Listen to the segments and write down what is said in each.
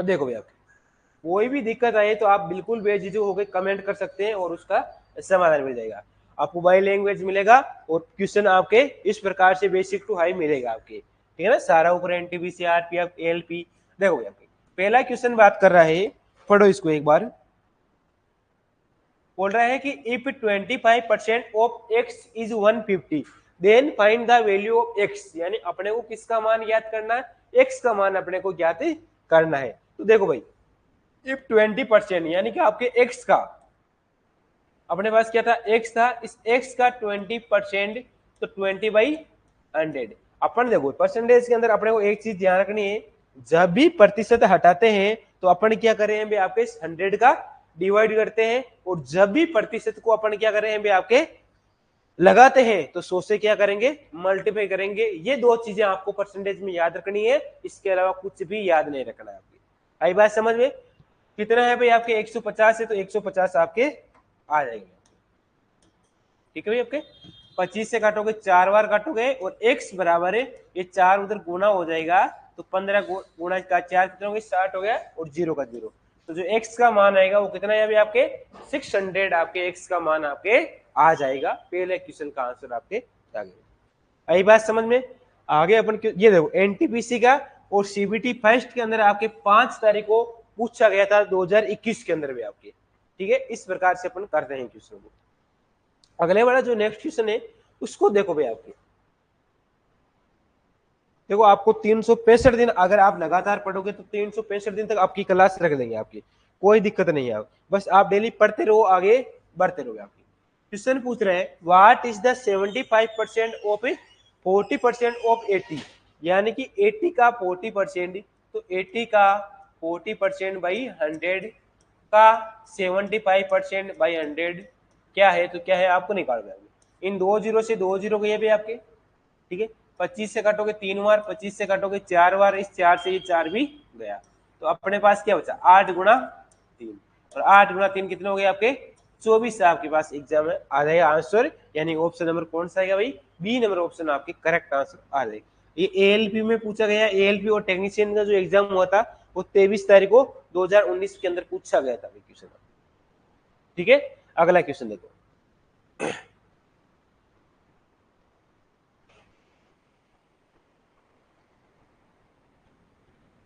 अब देखो भैया, कोई भी दिक्कत आए तो आप बिल्कुल बेझिझक होकर कमेंट कर सकते हैं और उसका समाधान मिल जाएगा। आपको बाई लैंग्वेज मिलेगा और क्वेश्चन आपके इस प्रकार से बेसिक टू हाई मिलेगा आपके, ठीक है ना, सारा ऊपर एनटीपीसी आरपीएफ एएलपी। देखो भैया, पहला क्वेश्चन बात कर रहा है, पढ़ो इसको एक बार। बोल रहा है कि if 25% of X is 150 then find the value of X, यानी अपने को किसका मान ज्ञात करना है, एक्स का मान अपने को ज्ञात करना है। तो देखो भाई, इफ 20% यानी कि आपके एक्स का, अपने पास क्या था, एक्स था, इस एक्स का 20%, तो 20/100। अपन देखो परसेंटेज के अंदर अपने को एक चीज ध्यान रखनी है, जब भी प्रतिशत हटाते हैं तो अपन क्या कर रहे हैं भाई, आपके 100 का डिवाइड करते हैं, और जब भी प्रतिशत को अपन क्या कर रहे हैं भाई, आपके लगाते हैं तो 100 से क्या करेंगे, मल्टीप्लाई करेंगे। ये दो चीजें आपको परसेंटेज में याद रखनी है, इसके अलावा कुछ भी याद नहीं रखना है आपकी। आई बात समझ में? कितना है भाई आपके, 150 है तो 150 आपके आ जाएंगे, ठीक है भाई। आपके 25 से काटोगे, 4 बार काटोगे, और x बराबर है, ये 4 उधर गुना हो जाएगा, तो 15 गुना का 4 कितना हो गया, 60 हो गया, और 0 का 0। तो जो x का मान आएगा वो कितना है अभी आपके, 600 आपके x का मान आपके आ जाएगा। पहले क्वेश्चन का आंसर आपके आ गया। आई बात समझ में? आगे अपन ये देखो, एनटीपीसी का और सीबीटी फर्स्ट के अंदर आपके 5 तारीख को पूछा गया था 2021 के अंदर भी आपके, ठीक है। इस प्रकार से अपन करते हैं क्वेश्चन को। अगले वाला जो नेक्स्ट क्वेश्चन है उसको देखो भाई, आपके देखो, आपको 365 दिन अगर आप लगातार पढ़ोगे तो 365 दिन तक आपकी क्लास रख देंगे आपकी, कोई दिक्कत नहीं है। बस आप डेली पढ़ते रहो, आगे बढ़ते रहोगे। आपकी क्वेश्चन पूछ रहे हैं, what is the 75% of 40% of 80, यानी कि 80 का 40%, तो 80 का 40% बाई 100 का 75% बाई 100 क्या है, तो क्या है आपको निकालना है। इन 2 जीरो से 2 जीरो गए भी आपके, ठीक है। 25 से काटोगे 3 बार, 25 से काटोगे 4 बार, इस 4 से ये 4 भी गया, तो अपने पास क्या बचा, 8 गुणा 3, और 8 गुणा 3 कितने हो गए आपके, 24 आपके पास एग्जाम में आ जाएगा आंसर। यानी ऑप्शन नंबर कौन सा आएगा भाई, बी नंबर ऑप्शन आपके करेक्ट आंसर आ जाएगा। ये एएलपी में पूछा गया, एएलपी और टेक्नीशियन का जो एग्जाम हुआ था वो 23 तारीख को 2019 के अंदर पूछा गया था क्वेश्चन, ठीक है। अगला क्वेश्चन देखो,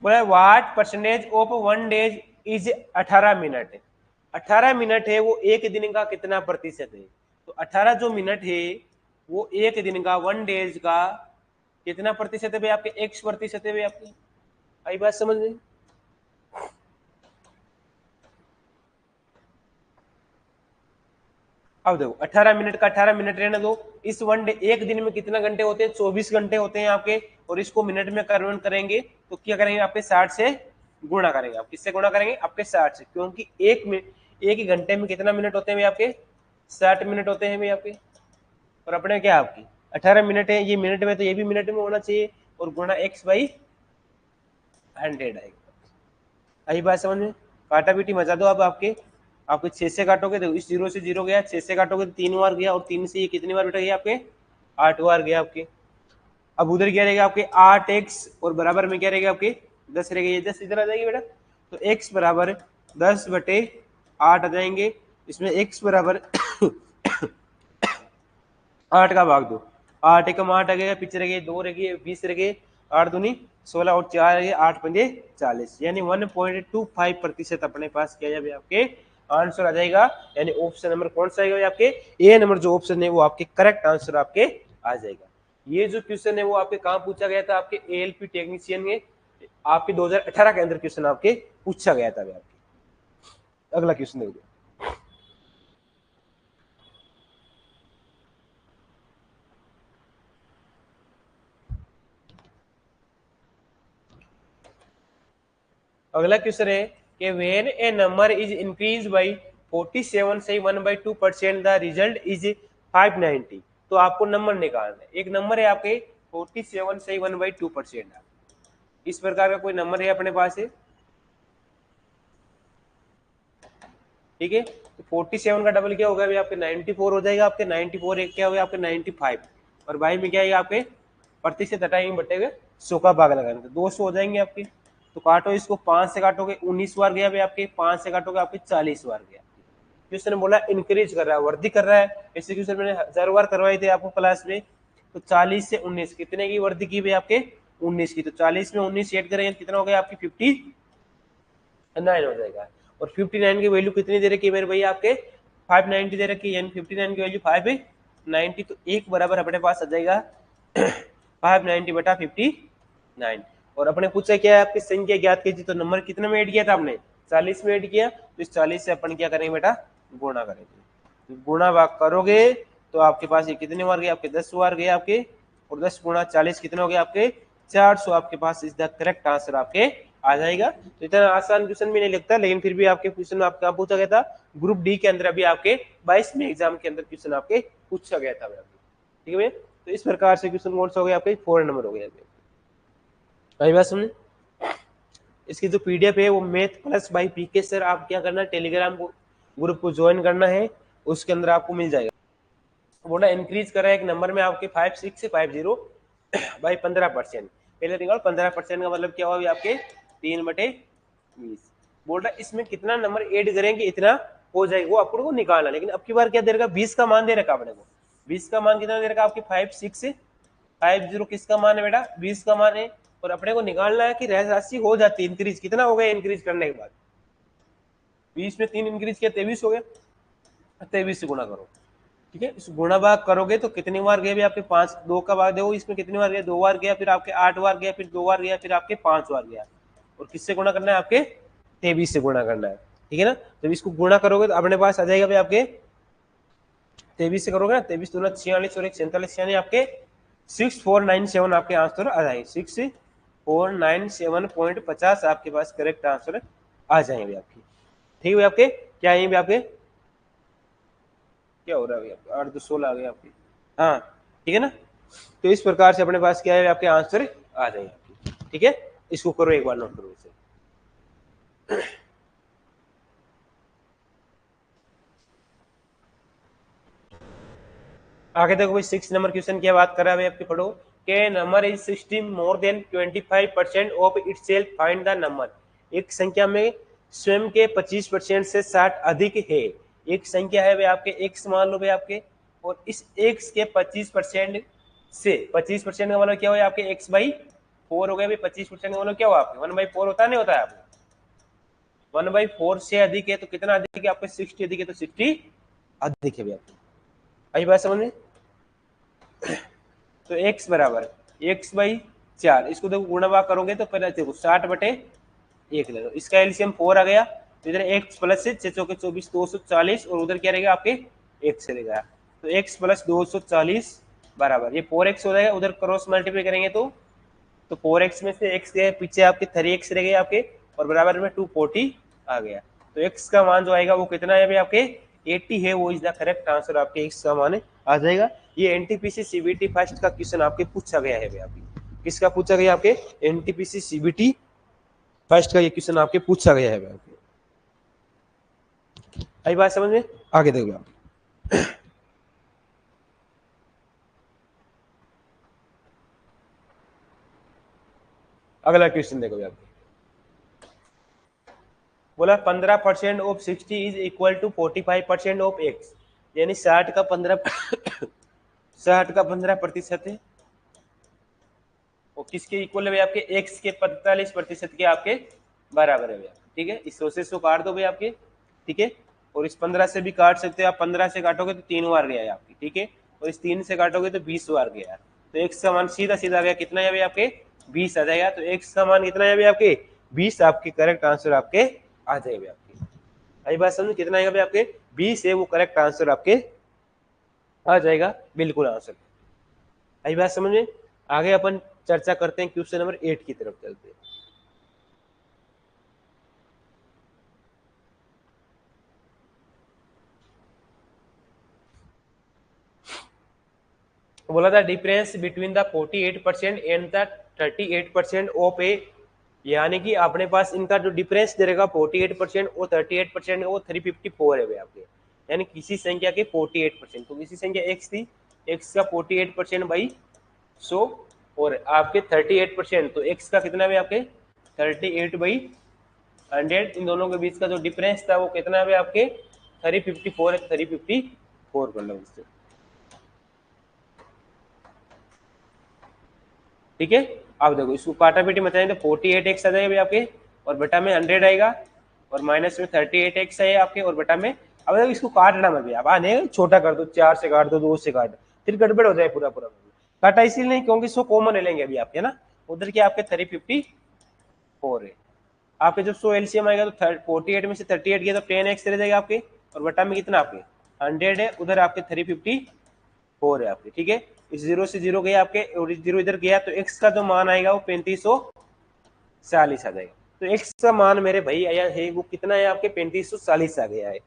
बोला what percentage of 1 days is 18 minute. 18 minute है वो एक दिन का कितना प्रतिशत है, तो 18 जो मिनट है वो एक दिन का 1 डेज का कितना प्रतिशत है भाई आपके, x प्रतिशत है भाई आपकी। आई बात समझ में? अब देखो 18 मिनट का 18 मिनट रहने दो, इस 1 डे एक दिन में कितना घंटे होते हैं, 24 घंटे होते हैं आपके, और इसको मिनट में कन्वर्ट करेंगे तो क्या करेंगे, आपके 60 से गुणा करेंगे। आप किससे गुणा करेंगे, आपके 60 से, क्योंकि एक ही घंटे में कितना मिनट होते हैं भाई आपके, 60 मिनट होते हैं भाई आपके। और अपने क्या आपकी 18 मिनट है, ये मिनट में, तो ये भी मिनट में होना चाहिए, और गुणा x/100 आएगा। आई बात समझ में? काटा पीटी मजा दो। अब आपके 6 से काटोगे, देखो इस 0 से 0 गया, 6 से काटोगे तो 3 बार गया, और 3 से ये कितनी बार बेटा गया आपके, 8 बार गया आपके। अब उधर क्या रहेगा आपके 8x, और बराबर में क्या रहेगा आपके 10 रहेगा, ये 10 इधर आ जाएगी बेटा, तो x बराबर 10/8 आ जाएंगे। इसमें x बराबर 8 का भाग दो, 8 एकम 8 आ गया, पीछे रह गए 2 रह गए, 20 रह गए, 8 दूनी 16 और 4 रह 8 पंजे 40, यानी 1.25% अपने पास क्या है आपके आंसर आ जाएगा। यानी ऑप्शन नंबर कौन सा आएगा आपके, ए नंबर जो ऑप्शन है वो आपके करेक्ट आंसर आपके आ जाएगा। ये जो क्वेश्चन है वो आपके कहाँ पूछा गया था, आपके एएलपी टेक्नीशियन में आपके 2018 के अंदर क्वेश्चन आपके पूछा गया था आपके। अगला क्वेश्चन देखो, अगला क्वेश्चन है कि when A number is increase by 47 से 1/2% द रिजल्ट इज 590। तो आपको नंबर निकालना है, एक नंबर है आपके 47 से 1/2%, इस प्रकार का कोई नंबर है अपने पास है, ठीक है। तो 47 का डबल क्या होगा, आपके 94 हो जाएगा, आपके 94 एक क्या होगा आपके 95, और बाई में क्या है आपके प्रतिशत हटाएंगे बटेगा 100 का भाग लगाएंगे तो 200 हो जाएंगे आपके, तो काटो इसको, 5 से काटोगे 19 बार गया भाई आपके, 5 से काटोगे आपके 40 बार गया। क्वेश्चन बोला इंक्रीज कर रहा है, वृद्धि कर रहा है। ऐसे क्वेश्चन मैंने 1000 बार करवाए थे आपको क्लास में। तो 40 से 19 कितने की वृद्धि की भाई आपके, 19 की। तो 40 में 19 ऐड करेंगे कितना हो गया आपकी 59 हो जाएगा। और 59 की वैल्यू कितनी दे रखी है मेरे भैया आपके, 590 दे रखी है, यानी 59 की वैल्यू 590। तो एक बराबर अपने पास आ जाएगा 590 बटा 59। और अपने पूछा क्या है, आपकी संख्या ज्ञात कीजिए। तो नंबर कितने में ऐड किया था आपने, 40 में ऐड किया। तो इस 40 से अपन क्या करेंगे बेटा, गुणा करेंगे। गुणा भाग करोगे तो आपके पास ये कितने बार गए आपके, 10 बार गए आपके। और 10 गुणा 40 कितने हो गए आपके, 400 आपके पास इज द करेक्ट आंसर आपके आ जाएगा। तो इतना आसान क्वेश्चन भी नहीं लगता, लेकिन फिर भी आपके क्वेश्चन आपका पूछा गया था ग्रुप डी के अंदर, अभी आपके 22वें एग्जाम के अंदर क्वेश्चन आपके पूछा गया था। ठीक है, तो इस प्रकार से क्वेश्चन कौन सा हो गया आपके, 4 नंबर हो गया। आई बात समझ। इसकी जो पीडीएफ है वो Math Plus by PK sir, आप क्या करना है, टेलीग्राम को ग्रुप को ज्वाइन करना है, उसके अंदर आपको मिल जाएगा। बोला इंक्रीज करा एक नंबर में आपके 56 से 50 बाई 15%। पहले निकालो 15% का मतलब क्या होगा आपके 3/20। बोल रहा है इसमें कितना नंबर ऐड करेंगे इतना हो जाएगा, वो आपको निकालना। लेकिन अब की बार क्या दे रखा, 20 का मान दे रखा अपने को। 20 का मान कितना दे रखा आपके 5650 किसका मान है बेटा, 20 का मान है। और अपने को निकालना है कि राशि हो जाती है इंक्रीज, कितना हो गया इंक्रीज करने के बाद, 20 में 3 इंक्रीज किया 23 हो गया। 23 से गुणा करो, ठीक है। इस गुणा भाग करोगे तो कितनी बार गया भी आपके 5, 2 का भाग देखो इसमें कितनी बार गया, 2 बार गया, फिर आपके 8 बार गया, फिर 2 बार गया, फिर आपके 5 बार गया। और किससे गुणा करना है आपके, 23 से गुणा करना है, ठीक है ना। तो इसको गुणा करोगे तो अपने पास आ जाएगा भाई आपके 23 से करोगे ना, 23 दूना 46 और 1 47, यानी आपके 6497 आपके आंसर आ जाएंगे। 6497.50 आपके पास करेक्ट आंसर आ जाएंगे आपकी। ठीक है आपके, क्या है भी आपके, क्या हो रहा है आपके 8 2 16 आ गए आपके, हाँ ठीक है ना। तो इस प्रकार से अपने पास क्या है आपके आंसर आ जाएंगे आपके, ठीक है। इसको करो एक बार, नोट करो इसे। आगे देखो भाई 6 नंबर क्वेश्चन क्या बात कर रहा है भाई आपके, पढ़ो के number is 60 more than 25% of itself, find the number. एक संख्या में स्वयं के 25% से 60 अधिक है। एक संख्या है भाई आपके x मान लो भाई आपके, और इस x के 25% से, 25% का मतलब क्या हुआ आपके x/4 हो गया भाई। 25% का मतलब क्या हुआ आपके 1/4 होता नहीं होता है आपको, 1/4 से अधिक है तो कितना अधिक है आपके, 60 अधिक है तो 60 अधिक है भाई आपकी। आई बात समझ में। तो x बराबर x/4, इसको देखो गुणा भाग करोगे तो पहले देखो 60/1 ले लो, इसका एलसीएम 4 आ गया। तो इधर x प्लस से 6 चौके 24 240, और उधर क्या रहेगा आपके x रहेगा। तो x प्लस 240 बराबर ये 4x हो जाएगा। उधर क्रॉस मल्टीप्लाई करेंगे तो 4x में से x गए पीछे आपके 3x रह गए आपके, और बराबर में 240 आ गया। तो x का मान जो आएगा वो कितना है भाई आपके 80 है, वो इज द करेक्ट आंसर आपके x का मान आ जाएगा। ये एनटीपीसी सीबीटी फर्स्ट का क्वेश्चन आपके पूछा गया है भाई आपके, किसका पूछा गया आपके, एनटीपीसी सीबीटी फर्स्ट का ये क्वेश्चन आपके पूछा गया है भाई आपके। आई बात समझ में, आगे देखो आप। अगला क्वेश्चन देखो भाई आपके, बोला 15% of 60 is equal to 45% of x, यानी 60 का 15% है, और किसके इक्वल है आपके, x के 45% के आपके बराबर है। ठीक है, इस प्रोसेस को काट दो भाई आपके, ठीक है। और इस 15 से भी काट सकते हो आप, 15 से काटोगे तो 3 बार गया है आपकी, ठीक है। और इस 3 से काटोगे तो 20 बार गया है। तो x का मान सीधा सीधा गया कितना है भाई आपके 20 आ जाएगा। तो x का मान कितना है भाई आपके 20 आपके करेक्ट आंसर आपके आ जाएगा आपकी। आई बात समझ, कितना आएगा भाई आपके 20 है वो करेक्ट आंसर आपके आ जाएगा, बिल्कुल आंसर। आई बात समझ में। आगे अपन चर्चा करते हैं क्वेश्चन नंबर 8 की तरफ चलते हैं। बोला था difference between the 48% and the 38% of A, यानी कि अपने पास इनका जो डिफरेंस दे रहेगा 48% और 38% वो 354 है आपके, यानी किसी संख्या के 48%। तो किसी संख्या x थी, x का 48% बाई 100, और आपके 38%, तो x का कितना है आपके 38/100, इन दोनों के बीच का जो डिफरेंस था वो कितना है आपके 354 है, 354 कर लो इससे, ठीक है। अब देखो इसको काटा पीटी मचाएंगे तो 48x आ जाएगा भाई आपके, और बटा में 100 आएगा, और माइनस में 38x है आपके, और बटा में, अब देखो इसको काटना मत भैया, अब आने छोटा कर दो, 4 से काट दो, 2 से काट, फिर गड़बड़ हो जाए पूरा पूरा। काटा इसीलिए नहीं क्योंकि इसको कॉमन ले लेंगे अभी आपके ना, उधर के आपके 354 है आपके, जब 100 एलसीएम आएगा तो 48 में से 38 गया तो 10x रह जाएगा आपके, और बटा में कितना आपके 100 है, उधर आपके 354 है आपके, ठीक है। इस जीरो से जीरो गया आपके, और इस जीरो इधर गया, तो x का जो मान आएगा वो 3540 आ जाएगा। तो x का मान मेरे भाई आया है वो कितना है आपके 3540 आ गया है।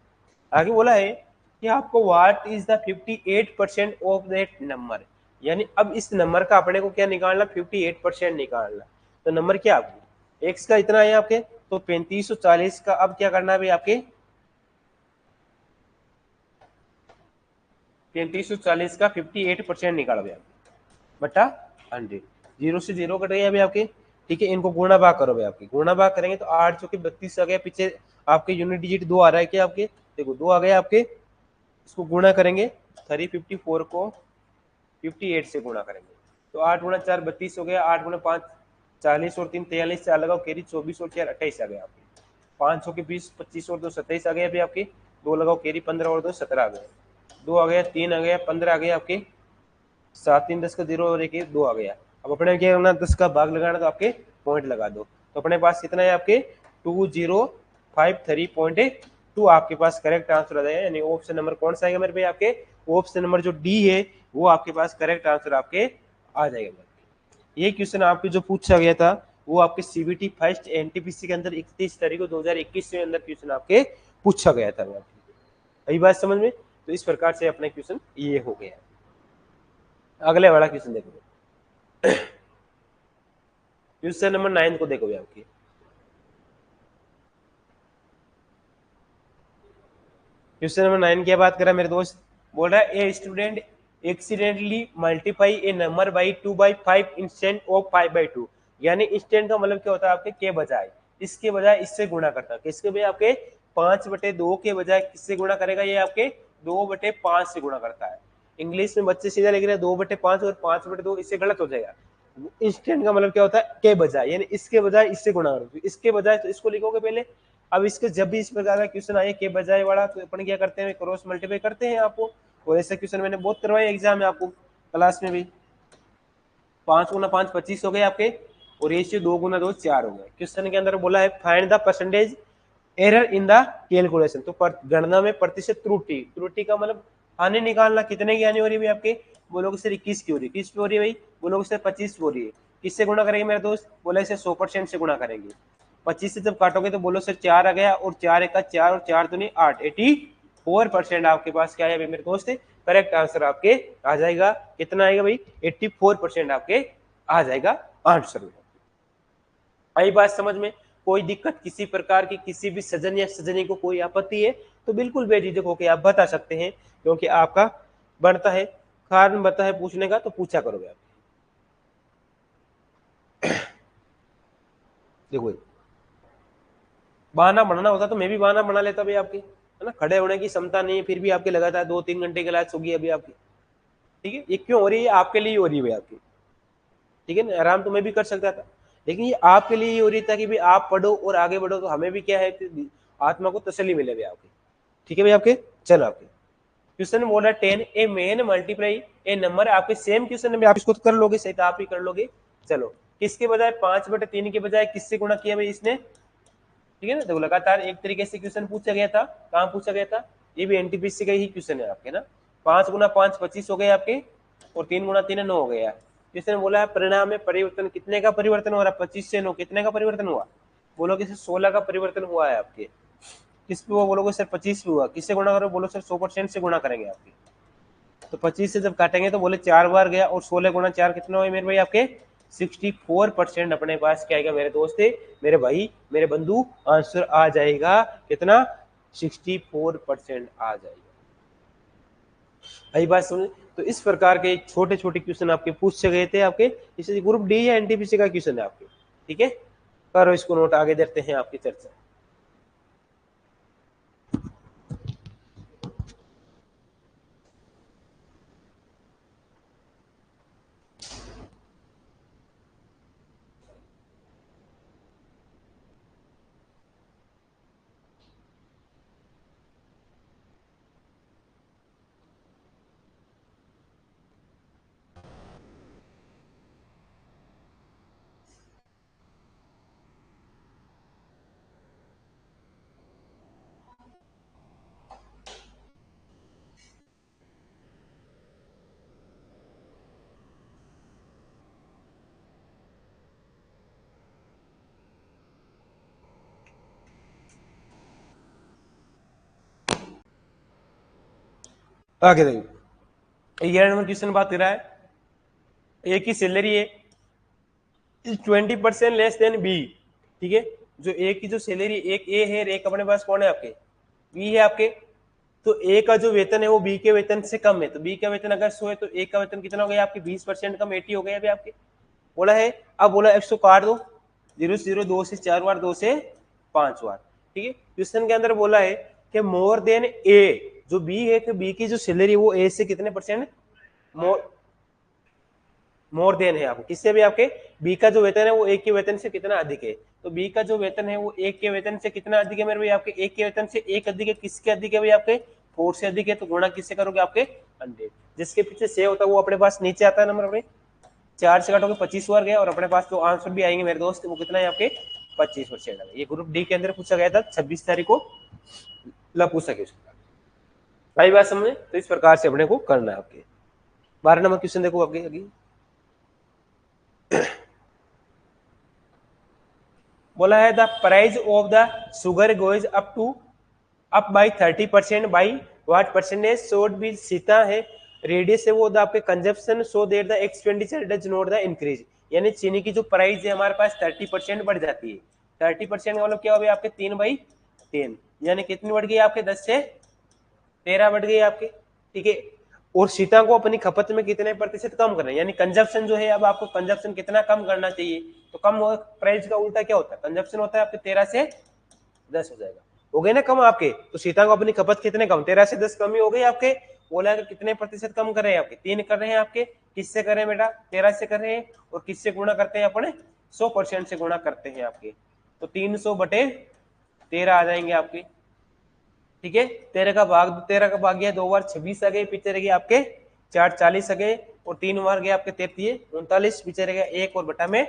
आगे बोला है कि आपको what is the 58% of that number, यानी अब इस नंबर का अपने को क्या निकालना, 58% निकालना। तो नंबर क्या आपको x का इतना है आपके, तो 3540 का अब क्या करना है भाई आपके 3540 का 58% निकाल भाई बटा 100, जीरो से जीरो कट गया अभी आपके, ठीक है। इनको गुणा भाग करो भाई आपके, गुणा भाग करेंगे तो 8 चौके 32 आ गया, पीछे आपके यूनिट डिजिट 2 आ रहा है क्या आपके, देखो 2 आ गया आपके, इसको गुणा करेंगे 354 को 58 से गुणा करेंगे, तो 8 गुणा 4 32 हो गया, 8 गुणा 5 40 और 3 43, 4 लगाओ कैरी 24 और 4 28 आ गया आपके, 500 के 20 25 और 2 27 आ गया अभी आपके, 2 लगाओ कैरी 15 और 2 17 आ गया, 2 आ गया, 3 आ गया, 15 आ गया आपके, 7 3 10 का 0 और 1 2 आ गया। अब अपने क्या करना, 10 का भाग लगाना, तो आपके पॉइंट लगा दो, तो अपने पास कितना है आपके 2053.2 आपके पास करेक्ट आंसर आ जाएगा, यानी ऑप्शन नंबर कौन सा आएगा मेरे पे आपके, ऑप्शन नंबर जो डी है वो आपके पास करेक्ट आंसर आपके आ जाएगा। ये क्वेश्चन आपके जो पूछा गया था वो आपके सीबीटी फर्स्ट एनटीपीसी के अंदर 31 तारीख को 2021 के अंदर क्वेश्चन आपके पूछा गया था। यही बात समझ में, तो इस प्रकार से अपने क्वेश्चन ये हो गया। अगले वाला क्वेश्चन देखो, क्वेश्चन नंबर 9 को देखो आपकी, क्वेश्चन नंबर 9 की बात करा मेरे दोस्त, बोल रहा है a student accidentally multiply A number by 2/5 instant of 5/2, यानी इंस्टेंट का मतलब क्या होता है आपके के बजाय, इसके बजाय इससे गुणा करता है, किसके बजाय आपके 5/2 के बजाय किससे गुणा करेगा, ये आपके 2/5 से गुणा करता है। इंग्लिश में बच्चे सीधा लिख रहे हैं 2/5 और 5/2, इससे गलत हो जाएगा। इंस्टेंट का मतलब क्या होता है के बजाय, यानी इसके बजाय इससे गुणा करो, इसके बजाय तो इसको लिखोगे पहले। अब इसके जब भी इस प्रकार का क्वेश्चन आए के बजाय वाला, तो अपन क्या करते हैं क्रॉस मल्टीप्लाई करते हैं आपको, और ऐसा क्वेश्चन मैंने बहुत करवाया एग्जाम में आपको क्लास में भी। 5 गुना 5 25 हो गए आपके, और रेशियो 2 गुना 2 4 हो गए। क्वेश्चन के अंदर बोला है find the percentage error in the calculation, तो गणना में प्रतिशत त्रुटि, त्रुटि का मतलब हानि निकालना, कितने की हानि हो रही है आपके, बोलोगे सर 21 की हो रही है, किस पे हो रही है भाई, बोलोगे सर 25 की हो रही है, किससे गुणा करेंगे मेरे दोस्त, बोले इसे 100% से गुणा करेंगे। 25 से जब काटोगे तो बोलो सर 4 आ गया, और 4 एक 4 और 4 दूनी 8, 84% आपके पास क्या है मेरे दोस्त, करेक्ट आंसर आपके आ जाएगा, कितना आएगा भाई 84% आपके आ जाएगा आंसर में। आई बात समझ में, कोई दिक्कत किसी प्रकार की किसी भी सजन या सजनी को कोई आपत्ति है तो बिल्कुल बेझिझक होकर आप बता सकते हैं, क्योंकि आपका बनता है कारण बनता है पूछने का, तो पूछा करोगे आप। देखो बहाना बनाना होता तो मैं भी बहाना बना लेता भाई आपके, है ना, खड़े होने की क्षमता नहीं है फिर भी आपके लगातार 2-3 घंटे के क्लास होगी अभी आपकी, ठीक है। ये क्यों हो रही है, आपके लिए हो रही है भाई आपकी, ठीक है ना, आराम तो मैं भी कर सकता था, लेकिन ये आपके लिए ही हो रही था कि भाई आप पढ़ो और आगे बढ़ो, तो हमें भी क्या है आत्मा को तसल्ली मिले भाई आपकी, ठीक है भाई आपके। चलो आपके क्वेश्चन बोल रहा है 10 a man multiply A number, आपके सेम क्वेश्चन में आप इसको कर लोगे सही, तो आप ही कर लोगे। चलो किसके बजाय 5/3 के बजाय किससे गुणा किया भाई इसने, ठीक है ना। देखो लगातार एक तरीके से क्वेश्चन पूछा गया था, कहाँ पूछा गया था, ये भी एनटीपीसी का ही क्वेश्चन है आपके ना। 5 गुना 5 25 हो गए आपके, और 3 गुना 3 9 हो गया। किसने बोला है परिणाम में परिवर्तन, कितने का परिवर्तन हो रहा है, 25 से 9 कितने का परिवर्तन हुआ, बोलो कि 16 का परिवर्तन हुआ है आपके, किस पे हुआ, बोलोगे सर 25 पे हुआ, किससे गुणा करो, बोलो सर 100% से गुणा करेंगे आपके, तो 25 से जब काटेंगे तो बोले 4 बार गया, और 16 गुना 4 कितना हुआ मेरे भाई आपके 64% अपने पास क्या आएगा मेरे दोस्त, मेरे भाई मेरे बंधु, आंसर आ जाएगा कितना 64% आ जाएगा। भाई बात सुन, तो इस प्रकार के छोटे छोटे क्वेश्चन आपके पूछे गए थे आपके, इसे ग्रुप डी या एनटीपीसी का क्वेश्चन है आपके, ठीक है। करो इसको नोट, आगे देते हैं आपकी चर्चा। आगे देखिए, 11 नंबर क्वेश्चन बात कर रहा है, ए की सैलरी है 20% लेस देन बी। ठीक है, जो ए की जो सैलरी, एक ए है, एक अपने पास कौन है आपके, बी है आपके। तो ए का जो वेतन है वो बी के वेतन से कम है, तो बी का वेतन अगर 100 है तो ए का वेतन कितना हो गया आपके, 20% कम, 80 हो गया अभी आपके। बोला है, अब बोला 100 काट दो, 0 0 2 से 4 बार, 2 से 5 बार। ठीक है, क्वेश्चन के अंदर बोला है कि मोर देन ए, जो बी है कि बी की जो सैलरी वो ए से कितने परसेंट मोर देन है आपको, किससे भी आपके बी का जो वेतन है वो एक के वेतन से कितना अधिक है। तो बी का जो वेतन है वो एक के वेतन से कितना अधिक है मेरे भाई, आपके एक के वेतन से एक अधिक है, किसके अधिक है भाई आपके 4 से अधिक है, तो गुणा किससे करोगे आपके 100। जिसके पीछे से होता है वो अपने पास नीचे आता है नंबर अपने, 4 से काटोगे 25 बार गया, और अपने पास जो आंसर भी आएंगे मेरे दोस्त वो कितना है आपके 25%। ये ग्रुप डी के अंदर पूछा गया था 26 तारीख को, पूछा गया। आई बात समझे, तो इस प्रकार से अपने को करना है आपके। 12 नंबर क्वेश्चन देखो आपके आगे, बोला है the price of the sugar goes up by 30% by what percentage, should be सीता है रेडियस है वो द आपके consumption, so that the expenditure does not the increase. यानी चीनी की जो प्राइस है हमारे पास 30% बढ़ जाती है। 30% का मतलब क्या हो गया आपके 3/10, यानी कितनी बढ़ गई आपके 10 से 13 बढ़ गई आपके। ठीक है, और सीता को अपनी खपत में कितने प्रतिशत कम करना है, यानी कंजप्शन जो है, अब आपको कंजप्शन कितना कम करना चाहिए, तो कम प्राइस का उल्टा क्या होता है, कंजप्शन होता है आपके 13 से 10 हो जाएगा। हो गए ना कम आपके, तो सीता को अपनी खपत कितने कम, 13 से 10 कम ही हो गई आपके। बोला है कितने प्रतिशत कम कर रहे हैं आपके, 3 कर रहे हैं आपके। किससे कर रहे हैं बेटा, 13 से कर रहे हैं, और किससे गुणा करते हैं अपने 100% से गुणा करते हैं आपके, तो 300/13 आ जाएंगे आपके। ठीक है, 13 का भाग गया 2 बार 26 आ गए, पीछे रह गए आपके 4 40 आ गए, और 3 बार गए आपके 33 39, पीछे रह गया 1 और बटा में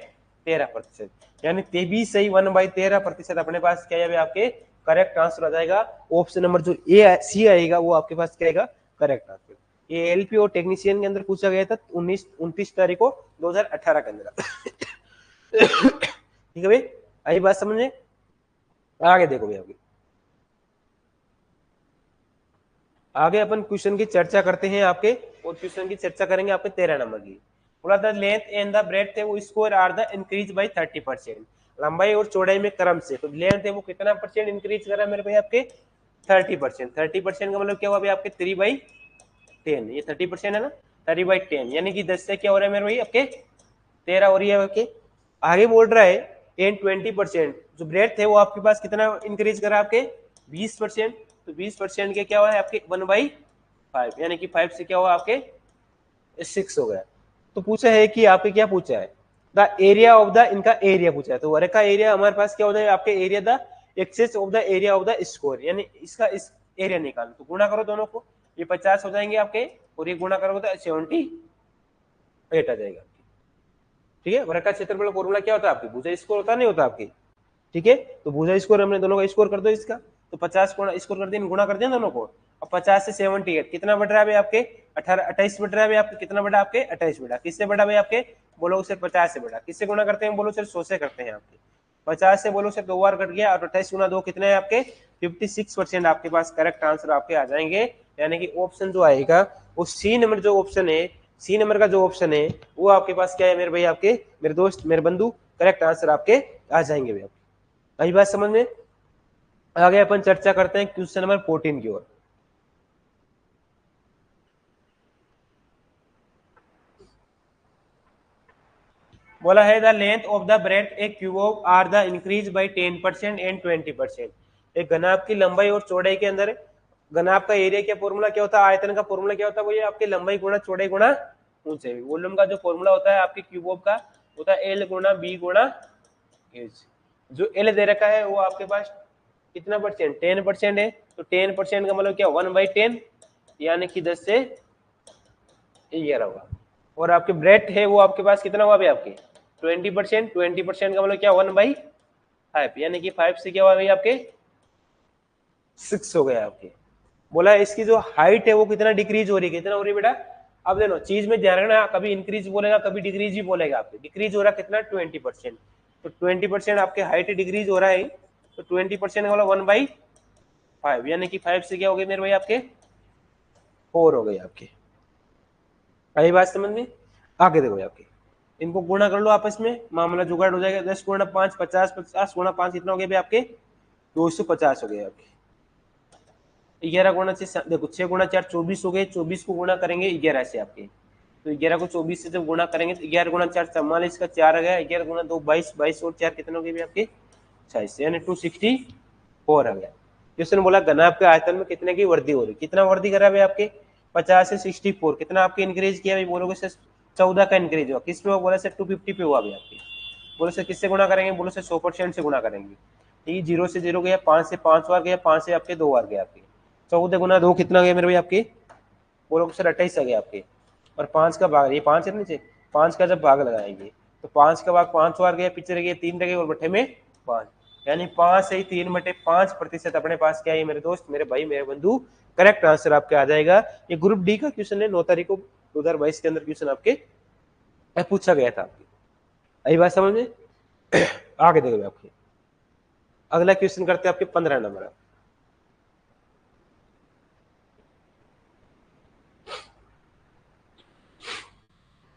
13%, यानी 23 सही 1/13% अपने पास क्या है आपके करेक्ट आंसर आ जाएगा। ऑप्शन नंबर जो ए सी आएगा वो आपके पास क्या आएगा करेक्ट आंसर। ये एलपी और टेक्नीशियन के अंदर पूछा गया था 29 तारीख को 2018 के अंदर। ठीक है भाई, आई बात समझ में। आगे देखो भाई, आगे अपन क्वेश्चन की चर्चा करते हैं आपके, और क्वेश्चन की चर्चा करेंगे आपके 13 नंबर की। बोला the length and the breadth है वो square are the increase by 30%, लंबाई और चौड़ाई में क्रम से, तो लेंथ है वो कितना परसेंट इंक्रीज कर रहा है मेरे भाई आपके 30%। 30% का मतलब क्या हुआ भाई आपके 3/10, ये 30% है ना, 3/10 यानी कि 10 से क्या हो रहा है मेरे भाई आपके 13 हो रही है आपके। आगे बोल रहा है एन 20%, जो ब्रेथ है वो आपके पास कितना इंक्रीज करा आपके 20%, तो 20% के क्या हुआ है आपके 1/5, यानी कि 5 से क्या हुआ आपके 6 हो गया। तो पूछा है कि आपके क्या पूछा है, द एरिया ऑफ द, इनका एरिया पूछा है, तो वर्ग का एरिया हमारे पास क्या होता है आपके area the excess of the area of the square, यानी इसका इस एरिया निकालो, तो गुणा करो दोनों को, ये 50 हो जाएंगे आपके, और ये गुणा करोगे तो 78 आ जाएगा। ठीक है, वर्ग का क्षेत्रफल फॉर्मूला क्या होता है आपकी भुजा स्कोर होता नहीं होता आपकी। ठीक है, तो भुजा स्कोर हमने दोनों का स्कोर कर दो इसका, तो 50 को स्कोर कर दिया, गुणा कर दिया दोनों को। अब 50 से 78 कितना बढ़ रहा है भाई आपके 28 बढ़ रहा है भाई आपके, कितना बढ़ा आपके 28 बढ़ा, किससे बढ़ा भाई आपके बोलो सिर्फ 50 से बढ़ा, किससे गुणा करते हैं बोलो सिर्फ 100 से करते हैं आपके। 50 से बोलो सिर्फ 2 बार कट गया, और 28 गुना 2 कितने हैं आपके 56% आपके पास करेक्ट आंसर आपके आ जाएंगे। यानी कि ऑप्शन जो आएगा वो सी नंबर जो ऑप्शन है, सी नंबर का जो ऑप्शन है वो आपके पास क्या है मेरे भाई आपके मेरे दोस्त मेरे बंधु, करेक्ट आंसर आपके आ जाएंगे भाई आपके। आई बात समझ में। आगे अपन चर्चा करते हैं क्वेश्चन नंबर 14 की ओर। बोला है the length of the breadth a cube are the increase by 10% and 20%। एक घनाभ की लंबाई और चौड़ाई के अंदर घनाभ का एरिया क्या फॉर्मूला क्या होता है, आयतन का फॉर्मूला क्या होता है, वो ये आपकी लंबाई गुणा चौड़ाई गुणा ऊंचाई। वॉल्यूम का जो फॉर्मूला होता है आपके क्यूब का होता है एल गुणा बी गुणा एच। जो एल दे रखा है वो आपके पास कितना परसेंट, 10% है, तो 10% का मतलब क्या 1/10 यानी कि 10 से 11 होगा। और आपके ब्रेथ है वो आपके पास कितना हुआ भाई आपके 20%, 20% का मतलब क्या 1/5 यानी कि 5 से क्या हुआ भाई आपके 6 हो गया आपके। बोला इसकी जो हाइट है वो कितना डिक्रीज हो रही है, कितना हो रही है बेटा। अब देखो चीज में ध्यान रखना, कभी इंक्रीज बोलेगा कभी डिक्रीज ही बोलेगा। आपके डिक्रीज हो रहा है कितना 20%, तो 20% आपके हाइट डिक्रीज हो रहा है, तो 20% का मतलब 1/5 यानी कि 5 से क्या हो गए मेरे भाई आपके 4 हो गए आपके। आई बात समझ में। आगे देखो आपके इनको गुणा कर लो आपस में, मामला जुगाड़ हो जाएगा। 10 गुणा 5 50, 50 गुणा 5 कितना हो गया भाई आपके 250 हो गए आपके। 11 गुणा 6 देखो 6 गुणा 4 24 हो गए, 24 को गुणा करेंगे 11 से आपके, तो 11 को 24 से जब गुणा करेंगे तो 11 गुणा 4 44 का 4 आ गया, 11 गुणा 2 22, 22 और 4 कितने हो गए आपके 26 यानी 264 आ गया। क्वेश्चन बोला घनाभ के आयतन में कितने की वृद्धि हो रही, कितना वृद्धि करा भाई आपके 50 से 64, कितना आपके इंक्रीज किया भाई, बोलोगे सर 14 का इंक्रीज हुआ, किस पे हुआ, बोला सर 250 पे हुआ भाई आपके। बोलो सर किससे गुणा करेंगे, बोलो सर 100% से गुणा करेंगे। ठीक, 0 से 0 गया, 5 से 5 बार गया, 5 से आपके 2 बार गया आपके, 14 गुना 2 कितना गया मेरे भाई आपके, बोलो सर 28 आ गया आपके। और 5 का भाग, ये 5 है नीचे, 5 का जब भाग लगाएंगे तो 5 का भाग 5 बार गया, पीछे रह गया 3 रह गए और बट्टे में 5, यानी 5 से 3/5% अपने पास क्या है मेरे दोस्त, मेरे भाई, मेरे बंधु, करेक्ट आंसर आपके आ जाएगा। ये ग्रुप डी का क्वेश्चन है, 9 तारीख को 2022 के अंदर क्वेश्चन आपके पूछा गया था आपकी। आई बात समझ में। आगे देखो आपके अगला क्वेश्चन करते हैं आपके 15 नंबर।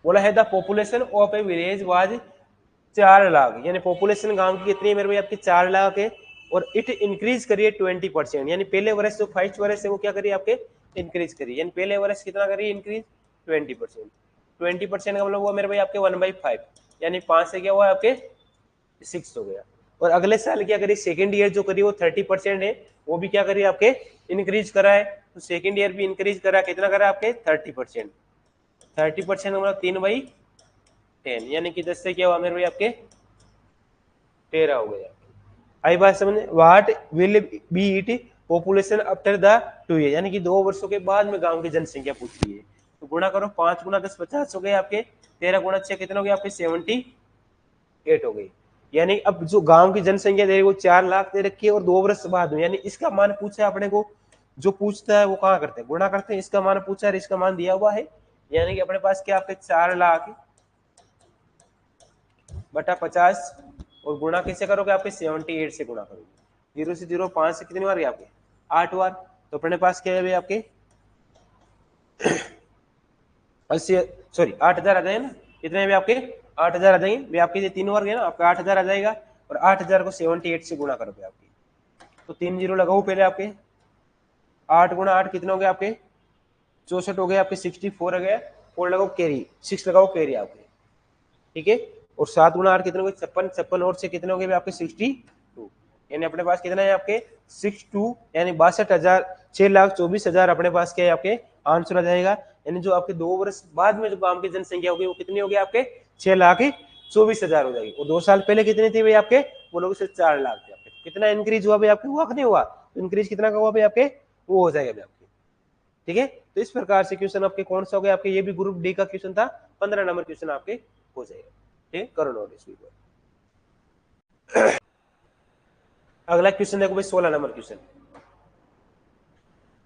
बोला है the population of A village was 4 lakh, यानी पॉपुलेशन गांव की कितनी है मेरे भाई आपकी 4 लाख है, और इट इंक्रीज करिए 20%, यानी पहले वर्ष जो फर्स्ट वर्ष है वो क्या करिए आपके इंक्रीज करिए, यानी पहले वर्ष कितना करिए इंक्रीज 20%। 20% का मतलब हुआ मेरे भाई आपके 1/5 यानी 5 से क्या हुआ आपके 6 हो गया। और अगले साल क्या करिए सेकेंड ईयर जो करिए वो 30% है, वो भी क्या करिए आपके इंक्रीज करा है, तो सेकेंड ईयर भी इंक्रीज करा, कितना करा आपके 30%। 30% मतलब 3/10 यानी कि 10 से क्या हुआ मेरे भाई आपके 13 हो गया। आई बात समझ। What will be it population after the 2 year, यानी कि 2 वर्षों के बाद में गांव की जनसंख्या पूछी है, तो गुणा करो 5 गुणा 10 50 हो गए आपके, 13 गुणा 6 कितने हो गए आपके 78 हो गई। यानी अब जो गांव की जनसंख्या दे रही है वो 4 लाख दे रखी है और 2 वर्ष बाद में, यानी इसका मान पूछा है अपने को, जो पूछता है वो कहाँ करते हैं गुणा करते हैं, इसका मान पूछा है इसका मान दिया हुआ है, यानी कि अपने पास क्या आपके 4 लाख बटा 50 और गुणा किससे करोगे आपके 78 से गुणा करोगे, 0 से 0 5 से कितनी बार गए आपके 8 बार, तो अपने पास क्या है भाई आपके 80 सॉरी 8000 आ जाए ना, कितने भी आपके 8000 आ जाएंगे भाई आपके, ये 3 बार गए ना आपका 8000 आ जाएगा, और 8000 को 78 से गुणा करोगे आपके, तो 3 जीरो लगाओ पहले आपके, 8 गुणा 8 कितने हो गए आपके 64 हो गए आपके, 64 हो गए, और लगाओ कैरी 6 लगाओ कैरी आपके, ठीक है, और 7 गुणा 8 कितने हो गए 56, 56 और से कितने हो गए आपके 62, यानी अपने पास कितना है आपके 62 यानी 62,000 6,24,000 अपने पास क्या है आपके आंसर आ जाएगा। यानी जो आपके 2 वर्ष बाद में जो गांव की जनसंख्या होगी वो कितनी होगी आपके 6,24,000 हो जाएगी, और 2 साल पहले कितनी थी भाई आपके बोलोगे सिर्फ 4 लाख थे आपके, कितना इंक्रीज हुआ भाई आपके, हुआ कि नहीं हुआ, इंक्रीज कितना का हुआ भाई आपके वो हो जाएगा भाई आपके, ठीक है। तो इस प्रकार से क्वेश्चन आपके कौन सा हो गया आपके, ये भी ग्रुप डी का क्वेश्चन था, 15 नंबर क्वेश्चन आपके हो जाएगा, ठीक है, करो नोट इस वीक। अगला क्वेश्चन देखो भाई 16 number question,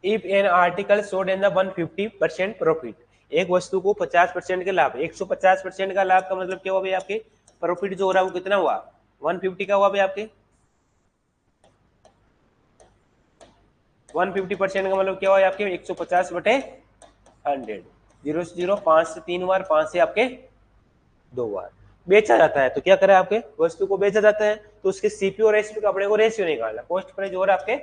if an article sold in the 150% profit, एक वस्तु को 50% के लाभ, 150% का लाभ का मतलब क्या हुआ भाई आपके प्रॉफिट जो हो रहा है वो कितना हुआ 150 का हुआ भाई आपके, 150% का मतलब क्या हुआ आपके 150/100, 0 से 0 5 से 3 बार, 5 से आपके 2 बार बेचा जाता है, तो क्या करें आपके वस्तु को बेचा जाता है तो उसके सीपी और एसपी का अपने को रेशियो निकालना, कॉस्ट प्राइस और आपके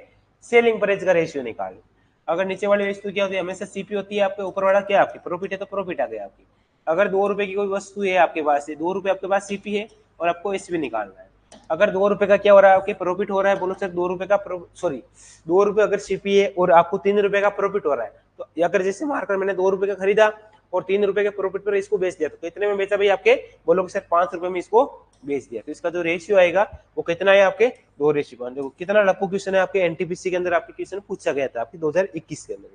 सेलिंग प्राइस का रेशियो निकालना। अगर नीचे वाली वस्तु क्या होती है हमेशा सीपी होती है आपके, ऊपर वाला क्या आपकी प्रॉफिट है तो प्रॉफिट आ गया आपकी, अगर 2 रुपए की कोई वस्तु है आपके पास, 2 रुपए आपके पास सीपी है और आपको एसपी निकालना है। अगर 2 रुपए का क्या हो रहा है, आपके प्रॉफिट हो रहा है, बोलो सर 2 रुपए का सॉरी 2 रुपए अगर सीपी है और आपको 3 रुपए का प्रॉफिट हो रहा है, तो अगर जैसे मार्केट मैंने 2 रुपए का खरीदा और 3 रुपए के प्रॉफिट पर इसको बेच दिया, तो कितने में बेचा भाई आपके, बोलो सर 5 रुपए में इसको बेच दिया, तो इसका जो रेशियो आएगा वो कितना है आपके 2:1। देखो कितना लपू क्वेश्चन है आपके एनटीपीसी के अंदर, आपके क्वेश्चन पूछा गया था आपके 2021 के अंदर।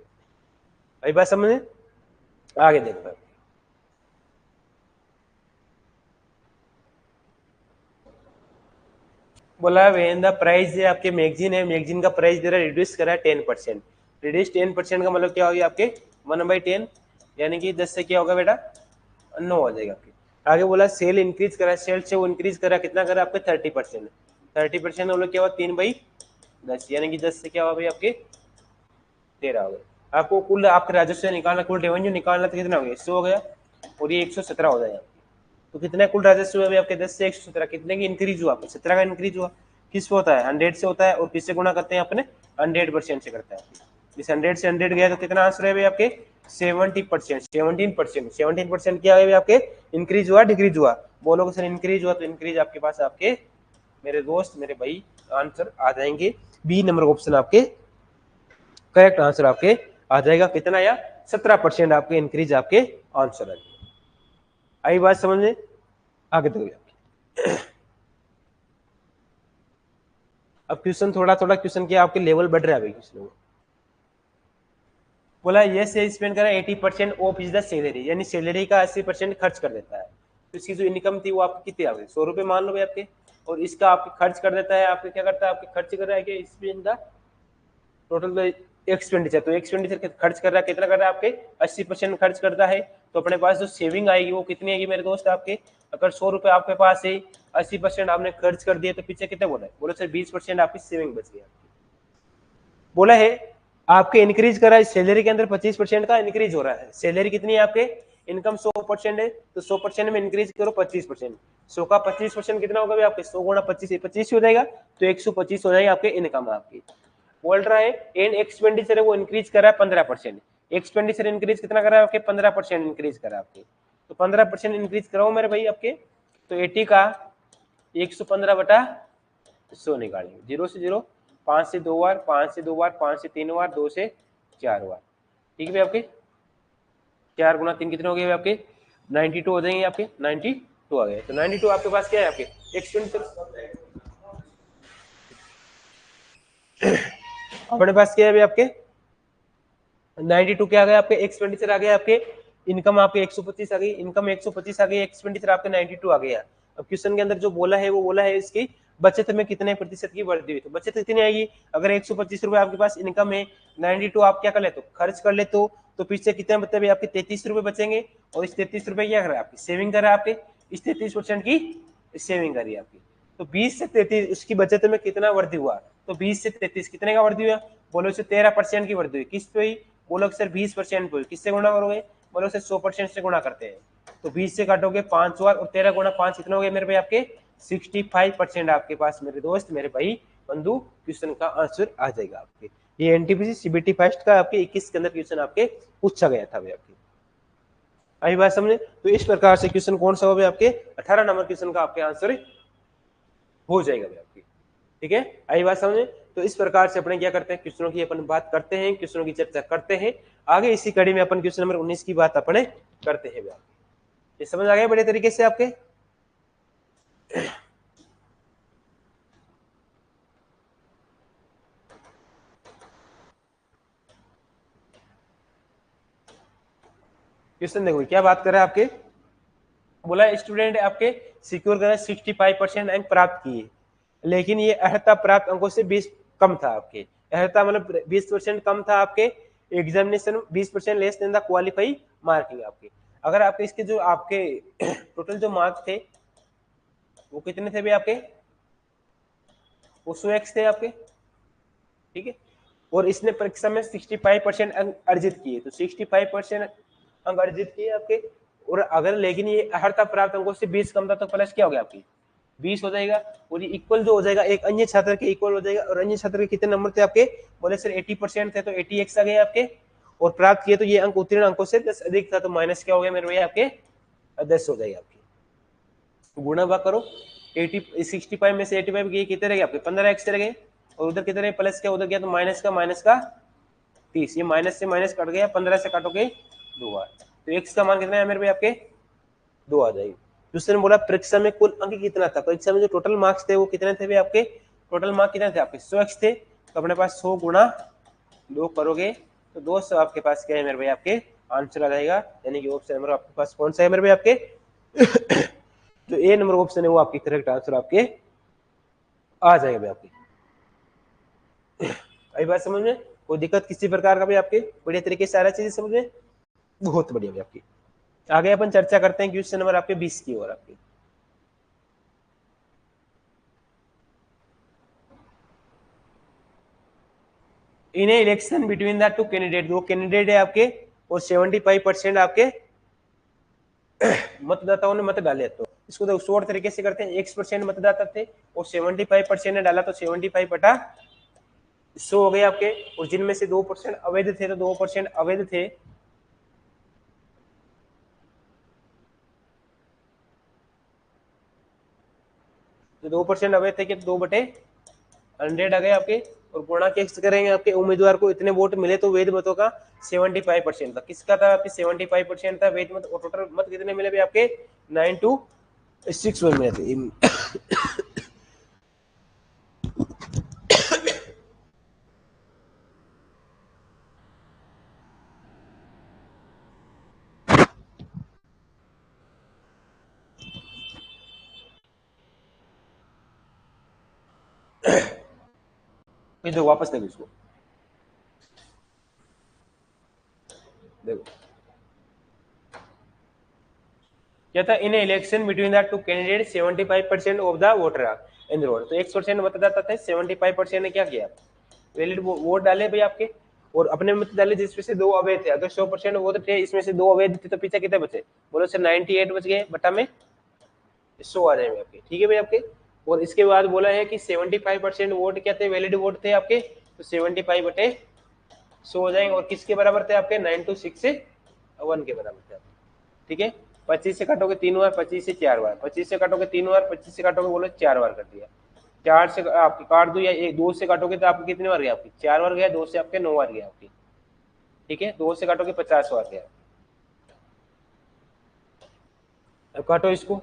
भाई बात समझ में, आगे देखो बोला वेन द प्राइस है आपके मैगजीन है, मैगजीन का प्राइस दे रहा है रिड्यूस करा है 10%। रिड्यूस 10% का मतलब क्या होगा आपके 1/10, यानी कि 10 से क्या होगा बेटा 9 हो जाएगा आपके। आगे बोला सेल इंक्रीज करा, सेल से वो इंक्रीज करा, कितना करा आपके 30%। 30% मतलब क्या हुआ 3/10, यानी कि 10 से क्या हुआ भाई आपके 13 हो गए। आपको कुल आपके राजस्व निकालना, कुल रेवेन्यू निकालना, तो कितना हो गया 100 हो गया और ये 117 हो जाएगा। तो कितना कुल राजस्व है आपके 10 से 117, कितने की इंक्रीज हुआ आपको 17 का इंक्रीज हुआ। किस पे होता है 100 से होता है, और किससे गुणा करते हैं अपने 100% से करता है। इस 100 से 100 गया तो कितना आंसर है भाई आपके 70%, 17% क्या है आपके इंक्रीज हुआ डिक्रीज हुआ, बोलोगे सर इंक्रीज हुआ, तो इंक्रीज आपके पास आपके मेरे दोस्त मेरे भाई आंसर आ जाएंगे बी नंबर ऑप्शन आपके करेक्ट आंसर आपके आ जाएगा, कितना या 17% आपके इंक्रीज आपके आंसर है। आई बात समझ में, आगे देखो। अब क्वेश्चन थोड़ा थोड़ा क्वेश्चन के आपके लेवल बढ़ रहा है क्वेश्चन में। बोला ये से स्पेंड करा 80% ऑफ इज द सैलरी, यानी सैलरी का 80% खर्च कर देता है। तो इसकी जो इनकम थी वो आपकी कितनी आ गई 100 रुपए मान लो भाई आपके, और इसका आपके खर्च कर देता है, आपके क्या करता है आपके खर्च कर रहा है कि स्पेंड द टोटल एक्सपेंडिचर, तो एक्सपेंडिचर खर्च कर रहा है, कितना कर रहा है आपके 80% खर्च करता है। तो अपने पास जो सेविंग आएगी वो कितनी आएगी मेरे दोस्त आपके, अगर 100 रुपए आपके पास है 80% आपने खर्च कर दिए, तो पीछे कितना बोला है, बोलो सर 20% आपकी सेविंग बच गई। बोला है आपके इंक्रीज करा है सैलरी के अंदर 25% का इंक्रीज हो रहा है। सैलरी कितनी है आपके, इनकम 100% है, तो 100% में इंक्रीज करो 25%, 100 का 25% कितना होगा आपके 100 गुणा 25 25 हो जाएगा, तो 125 हो जाएगा आपके इनकम आपकी। बोल रहा है एंड एक्सपेंडिचर है वो इंक्रीज करा है 15%, एक्सपेंडिचर इंक्रीज कितना करा है आपके 15% इंक्रीज करा आपके, तो 15% इंक्रीज कराओ मेरे भाई आपके, तो 80 का 115/100 निकालेंगे, 0 से 0, 5 से 2 बार, 5 से 2 बार, 5 से 3 बार, 2 से 4 बार, ठीक है भाई आपके 4 गुना 3 कितने हो गए आपके 92 हो जाएंगे आपके 92 आ गए। तो 92 आपके पास क्या है आपके एक्सपेंडिचर, अपने पास क्या है भाई आपके 92 क्या आ गया आपके एक्सपेंडिचर आ गया आपके, इनकम आपके 125 आ गई, इनकम 125 आ गई, एक्सपेंडिचर आपके 92 आ गया। अब क्वेश्चन के अंदर जो बोला है वो बोला है इसकी बचत में कितने प्रतिशत की वृद्धि हुई, तो बचत कितनी आएगी, अगर 125 रुपए आपके पास इनकम है, 92 आप क्या कर ले तो खर्च कर ले, तो पीछे कितने बचते हैं आपके 33 रुपए बचेंगे, और इस 33 रुपए क्या करा आपकी सेविंग करा आपके, इस 33% की सेविंग करी आपकी, तो 20 से 33 उसकी बचत में कितना वृद्धि हुआ, तो 20 से 33 कितने का वृद्धि हुआ, बोलो से 13% की वृद्धि हुई, किस पे हुई, बोलो सर 20% पे, किससे गुणा करोगे, बोलो सर 100% से गुणा करते हैं, तो 20 से काटोगे 5 बार, और 13 गुणा 5 कितना हो गया मेरे भाई आपके 65% आपके पास मेरे दोस्त मेरे भाई बंधु क्वेश्चन का आंसर आ जाएगा आपके। ये एनटीपीसी सीबीटी फर्स्ट का आपके 21 के अंदर क्वेश्चन आपके पूछा गया था भाई आपके, आई बात समझे। तो इस प्रकार से क्वेश्चन कौन सा हो गया आपके 18 नंबर क्वेश्चन का आपके आंसर हो जाएगा भाई आपकी, ठीक है आई बात समझे। तो इस प्रकार से अपने क्या करते हैं क्वेश्चनों की अपन बात करते हैं, क्वेश्चनों की चर्चा करते हैं, आगे इसी कड़ी में अपन क्वेश्चन नंबर 19 की बात अपने करते हैं। ये समझ आ गया बड़े तरीके से आपके, क्वेश्चन देखो क्या बात कर रहा है आपके, बोला स्टूडेंट आपके सिक्योर कर 65% अंक प्राप्त किए, लेकिन ये अर्हता प्राप्त अंकों से 20 कम था आपके, अर्हता मतलब 20% कम था आपके, examination 20% less than the qualify marking आपके। अगर आपके इसके जो आपके टोटल जो मार्क्स थे वो कितने थे भाई आपके, वो 100x थे आपके, ठीक है, और इसने परीक्षा में 65% अंक अर्जित किए, तो 65% अंक अर्जित किए आपके, और अगर लेकिन ये अर्हता प्राप्त अंकों से 20 कम था, तो प्लस क्या हो गया आपकी 20 हो जाएगा, और ये इक्वल जो हो जाएगा एक अन्य छात्र के इक्वल हो जाएगा, और अन्य छात्र के कितने नंबर थे आपके, बोले सर 80% थे, तो 80x आ गए आपके, और प्राप्त किए तो ये अंक उत्तीर्ण अंकों से 10 अधिक था, तो माइनस क्या हो गया मेरे भैया आपके 10 हो जाएगी आपकी। गुणा भाग करो, 65 में से 85 गए, कितने रह गए आपके 15x रह गए, और उधर कितने प्लस क्या उधर गया तो माइनस का 30, ये माइनस से माइनस कट गया, 15 से काटोगे 2 बार, तो x का मान कितना है मेरे भाई आपके 2 आ जाएगी। दूसरे ने बोला परीक्षा में कुल अंक कितना था, परीक्षा में जो टोटल मार्क्स थे वो कितने थे भाई आपके, टोटल मार्क कितने थे आपके 100x थे, तो अपने पास 100 गुणा 2 करोगे तो 200 आपके पास क्या है मेरे भाई आपके आंसर आ जाएगा, यानी कि ऑप्शन नंबर आपके पास कौन सा है मेरे भाई आपके जो ए नंबर ऑप्शन है वो आपकी करेक्ट आंसर आपके आ जाएगा भाई आपकी। आई बात समझ में, कोई दिक्कत किसी प्रकार का भी आपके बढ़िया तरीके से सारा चीजें समझ में, बहुत बढ़िया भाई आपकी। आगे अपन चर्चा करते हैं क्वेश्चन नंबर आपके 20 की ओर आपके। In election between the two candidate, दो कैंडिडेट है आपके और 75% आपके मतदाताओं ने मत डाले, तो इसको तो शॉर्ट तरीके से करते हैं, x% मतदाता थे और 75% ने डाला, तो 75/100 हो गए आपके, और जिनमें से 2% अवैध थे, तो 2% अवैध थे, तो 2% अवैध थे कि 2/100 आ गए आपके, और गुणा कैसे करेंगे आपके उम्मीदवार को इतने वोट मिले तो वैध मतों का 75% था, किसका था आपके 75% था वैध मत, और टोटल मत कितने मिले भी आपके 9-6 मिले थे। देखो वापस देखो इसको, देखो क्या था, in election between the two candidate 75% of the voter in the vote, तो 1% मतदाता थे, 75% ने क्या किया वैलिड वोट डाले भाई आपके, और अपने मत डाले जिसमें से 2 अवैध थे, अगर 100% वोट थे इसमें से 2 अवैध थे, तो पीछे कितने बचे, बोलो सर 98 बच गए, बटा में 100 आ जाएंगे आपके, ठीक है भाई आपके। और इसके बाद बोला है कि 75% वोट क्या थे वैलिड वोट थे आपके, तो 75/100 हो जाएंगे, और किसके बराबर थे आपके 9-6 से 1 के बराबर थे, ठीक है। 25 से काटोगे 3 बार, 25 से 4 बार, 25 से काटोगे 3 बार, 25 से काटोगे बोलो 4 बार कर दिया, 4 से आपकी काट दो, या 2 से काटोगे तो आपके कितने बार गया आपकी 4 बार गया, 2 से आपके 9 बार गया आपकी, ठीक है, 2 से काटोगे 50 बार गया। अब काटो इसको,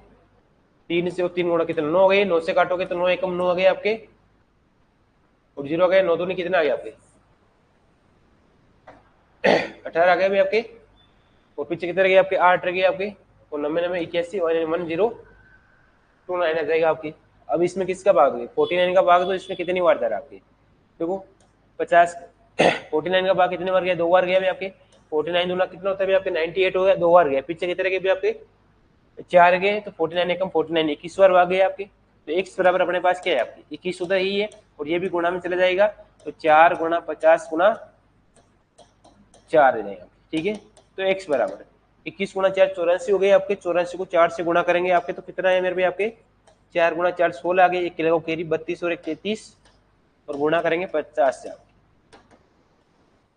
3 से 3 गुणा कितना 9 हो गए, 9 से काटोगे तो 9 एकम 9 आ गए आपके, और 0 आ गए, 9 दूनी कितना आ गया आपके 18 आ गए भाई आपके, और पीछे कितने रह गए आपके 8 रह गए आपके, और 99 81 1029 आ जाएगा आपकी। अब इसमें किसका भाग है 49 का भाग, तो इसमें कितनी बार था आपकी देखो 50 49 का भाग कितने बार गया 2 बार गया भाई आपके, 49 दूना कितना होता है भाई आपके 98 हो गया, 2 बार गया, पीछे कितने गए भाई आपके 4 गए, तो 49 एकम 49 21 बार भाग गए आपके, तो x बराबर अपने पास क्या है आपकी 21 होता ही है, और ये भी गुणा में चला जाएगा, तो 4 गुणा 50 गुणा 4 जाएगा, ठीक है। तो x बराबर 21 गुणा 4 84 हो गए आपके, 84 को 4 से गुणा करेंगे आपके, तो कितना है मेरे भाई आपके 4 गुणा 4 16 आ गए, 1 लगाओ कैरी 32 और 1 33, और गुणा करेंगे 50 से आपके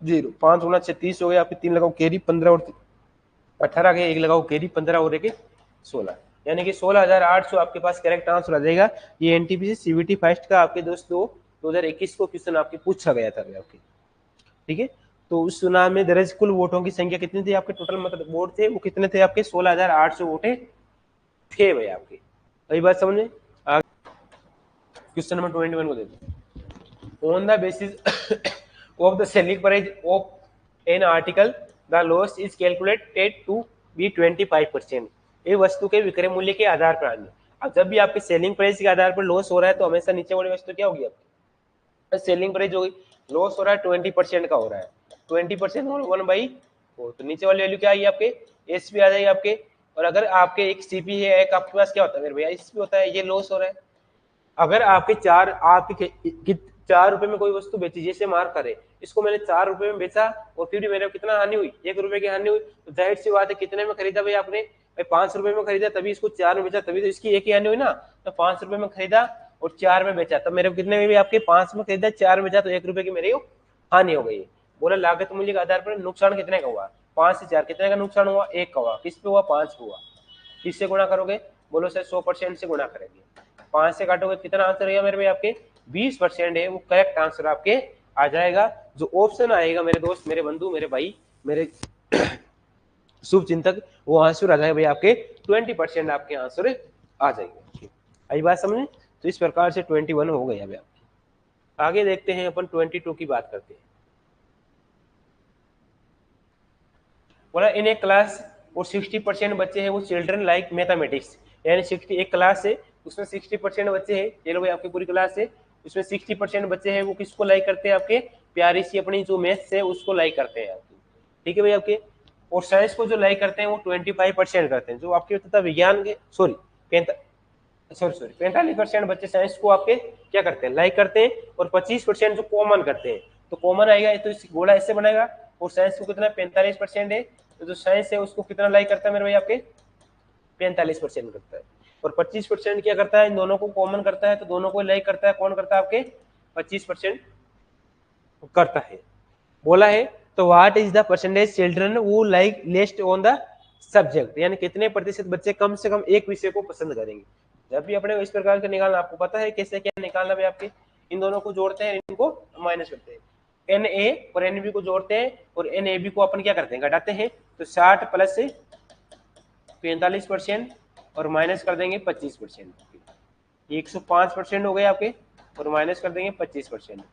0, 5 गुणा 36 हो गए आपके, 3 लगाओ कैरी 15 और 18 गए, 1 लगाओ कैरी 15 और 1 16, यानी कि 16,800 आपके पास करेक्ट आंसर आ जाएगा। ये एनटीपीसी सीबीटी फर्स्ट का आपके दोस्तों 2021 को क्वेश्चन आपके पूछा गया था आपके, ठीक है। तो उस चुनाव में दर्ज कुल वोटों की संख्या कितनी थी आपके, टोटल मतलब वोट थे वो कितने थे आपके 16,800 वोटे थे भाई आपके, वही बात समझ में। क्वेश्चन नंबर 21 को देखो, on the basis of the selling price of an article the loss is calculated to be 25%, ये वस्तु के विक्रय मूल्य के आधार पर आने, अब जब भी आपके सेलिंग प्राइस के आधार पर लॉस हो रहा है तो हमेशा नीचे वाली वस्तु क्या होगी आपकी सेलिंग प्राइस होगी, लॉस हो रहा है 20% का हो रहा है, 20% 1/4, तो नीचे वाली वैल्यू क्या आई आपके एसपी आ जाएगी आपके, और अगर आपके एक सीपी है एक आपके पास क्या होता है मेरे भैया एसपी होता है, ये लॉस हो रहा है। अगर आपके आपके 4 रुपए में कोई वस्तु बेची, जैसे मार करे इसको मैंने 4 रुपए में बेचा और फिर भी मेरे कितना हानि हुई 1 रुपए की हानि हुई, तो जाहिर सी बात है कितने में खरीदा भाई आपने भाई 5 रुपए में खरीदा, तभी इसको 4 में बेचा, तभी तो इसकी एक ही हानि हुई ना, तो 5 रुपए में खरीदा और 4 में बेचा, तब मेरे कितने में भी आपके 5 में खरीदा 4 में बेचा, तो 1 रुपए की मेरी हानि हो गई। बोला लागत मूल्य के आधार पर नुकसान कितने का हुआ 5 से 4, कितने का नुकसान हुआ 1 का हुआ, किस पे हुआ 5 पे हुआ, किससे गुणा करोगे, बोलो सर 100% से गुणा करेंगे। 5 से काटोगे कितना आंसर आएगा मेरे भाई आपके 20% है, वो करेक्ट आंसर आपके आ जाएगा। जो ऑप्शन आएगा मेरे दोस्त, मेरे बंधु, मेरे भाई, मेरे शुभ चिंतक, वो आंसर आ जाएगा भाई आपके 20% आपके आंसर आ जाएंगे। आई बात समझे? तो इस प्रकार से 21 हो गया भाई। आगे देखते हैं अपन 22 की बात करते हैं। बोला इन ए क्लास और 60% बच्चे हैं वो चिल्ड्रन लाइक मैथमेटिक्स, यानी 60 एक क्लास है उसमें 60% बच्चे हैं, ये लो भाई आपकी पूरी क्लास है, उसमें 60% बच्चे हैं वो किसको लाइक करते हैं, आपके प्यारी सी अपनी जो मैथ्स है उसको लाइक करते हैं आपकी, ठीक है भाई आपके। और साइंस को जो लाइक करते हैं वो 25% करते हैं, जो आपके तथा विज्ञान के सॉरी 45% बच्चे साइंस को आपके क्या करते हैं, लाइक करते हैं, और 25% जो कॉमन करते हैं। तो कॉमन आएगा तो इस गोला ऐसे बनेगा, और साइंस को कितना 45% है, तो जो साइंस है उसको कितना लाइक करता है मेरे भाई आपके 45% करता है, और 25% क्या करता है, इन दोनों को कॉमन करता है, तो दोनों को लाइक करता है, कौन करता है आपके 25% करता है। बोला है तो what is the percentage children वो लाइक लेस्ट ऑन द सब्जेक्ट, यानी कितने प्रतिशत बच्चे कम से कम एक विषय को पसंद करेंगे। जब भी अपने इस प्रकार का निकालना, आपको पता है कैसे क्या निकालना भी, आपके इन दोनों को जोड़ते हैं, इनको माइनस करते हैं, एन ए और एन बी को जोड़ते हैं, और एन ए बी को अपन क्या करते हैं, घटाते हैं, तो 60 प्लस 45% और माइनस कर देंगे 25%, 105% हो गए आपके, और माइनस कर देंगे 25%,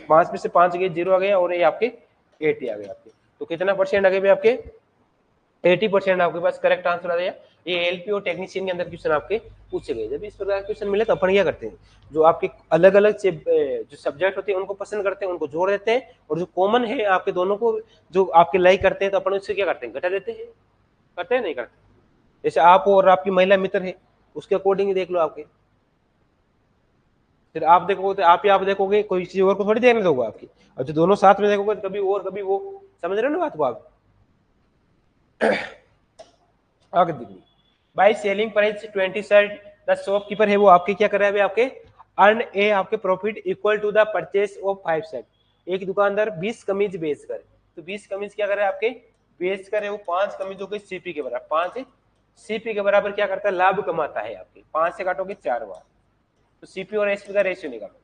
5 में से 5 गए 0 आ गया, और ये आपके 80 आ गए आपके, तो कितना परसेंट आ गए भाई आपके 80% आपके पास करेक्ट आंसर आ गया। ये एलपी और टेक्नीशियन के अंदर क्वेश्चन आपके पूछे गए। जब इस प्रकार क्वेश्चन मिले तो अपन क्या करते हैं, जो आपके अलग अलग जो सब्जेक्ट होते हैं उनको पसंद करते हैं, उनको जोड़ देते हैं, और जो कॉमन है आपके दोनों को जो आपके लाइक करते हैं तो अपन उससे क्या करते हैं, घटा देते हैं, करते हैं नहीं करते। जैसे आप और आपकी महिला मित्र है, उसके अकॉर्डिंग देख लो आपके, फिर आप देखोगे तो आप देखोगे, कोई किसी और को थोड़ी देखने दोगे आपकी, और जो दोनों साथ में देखोगे कभी और कभी वो, समझ रहे हो ना बात को आप। आगे देखिए, by selling price 20 shirt, the shopkeeper है वो आपके क्या कर रहा है, आपके अर्न ए आपके profit equal to the purchase of 5 shirt. एक दुकानदार 20 कमीज बेचकर, तो 20 कमीज क्या कर रहा है आपके बेच कर, वो 5 कमीजों के सीपी के बराबर, 5 सीपी के बराबर क्या करता है, लाभ कमाता है आपके। 5 से काटोगे 4 बार, तो सीपी और एसपी का रेशियो निकालो।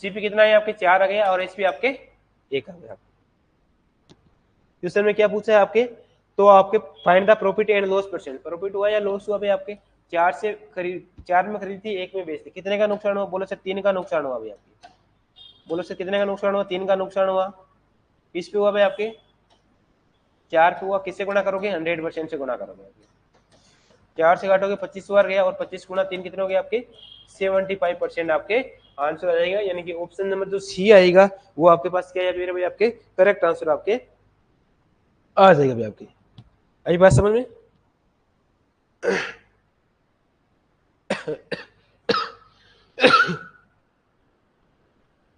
सीपी कितना है आपके 4 आ गया, और एसपी आपके 1 आ गया। क्वेश्चन में क्या पूछा है आपके, तो आपके find the profit and loss percent, profit हुआ या लॉस हुआ भाई आपके, 4 में खरीदी 1 में बेचती, कितने का नुकसान हुआ, बोलो सर 3 का नुकसान हुआ भाई आपके, बोलो सर कितने का नुकसान हुआ, 3 का नुकसान हुआ। इस पे हुआ भाई आपके 4 पे हुआ, किससे गुणा करोगे 100% से गुणा करोगे, 4 से काटोगे 25 बार गया, और 25 गुणा 3 कितने हो गए आपके 75% आपके आंसर आ जाएगा। यानी कि ऑप्शन नंबर जो सी आएगा वो आपके पास क्या है भाई आपके करेक्ट आंसर आपके आ जाएगा भाई आपकी। आई बात समझ में?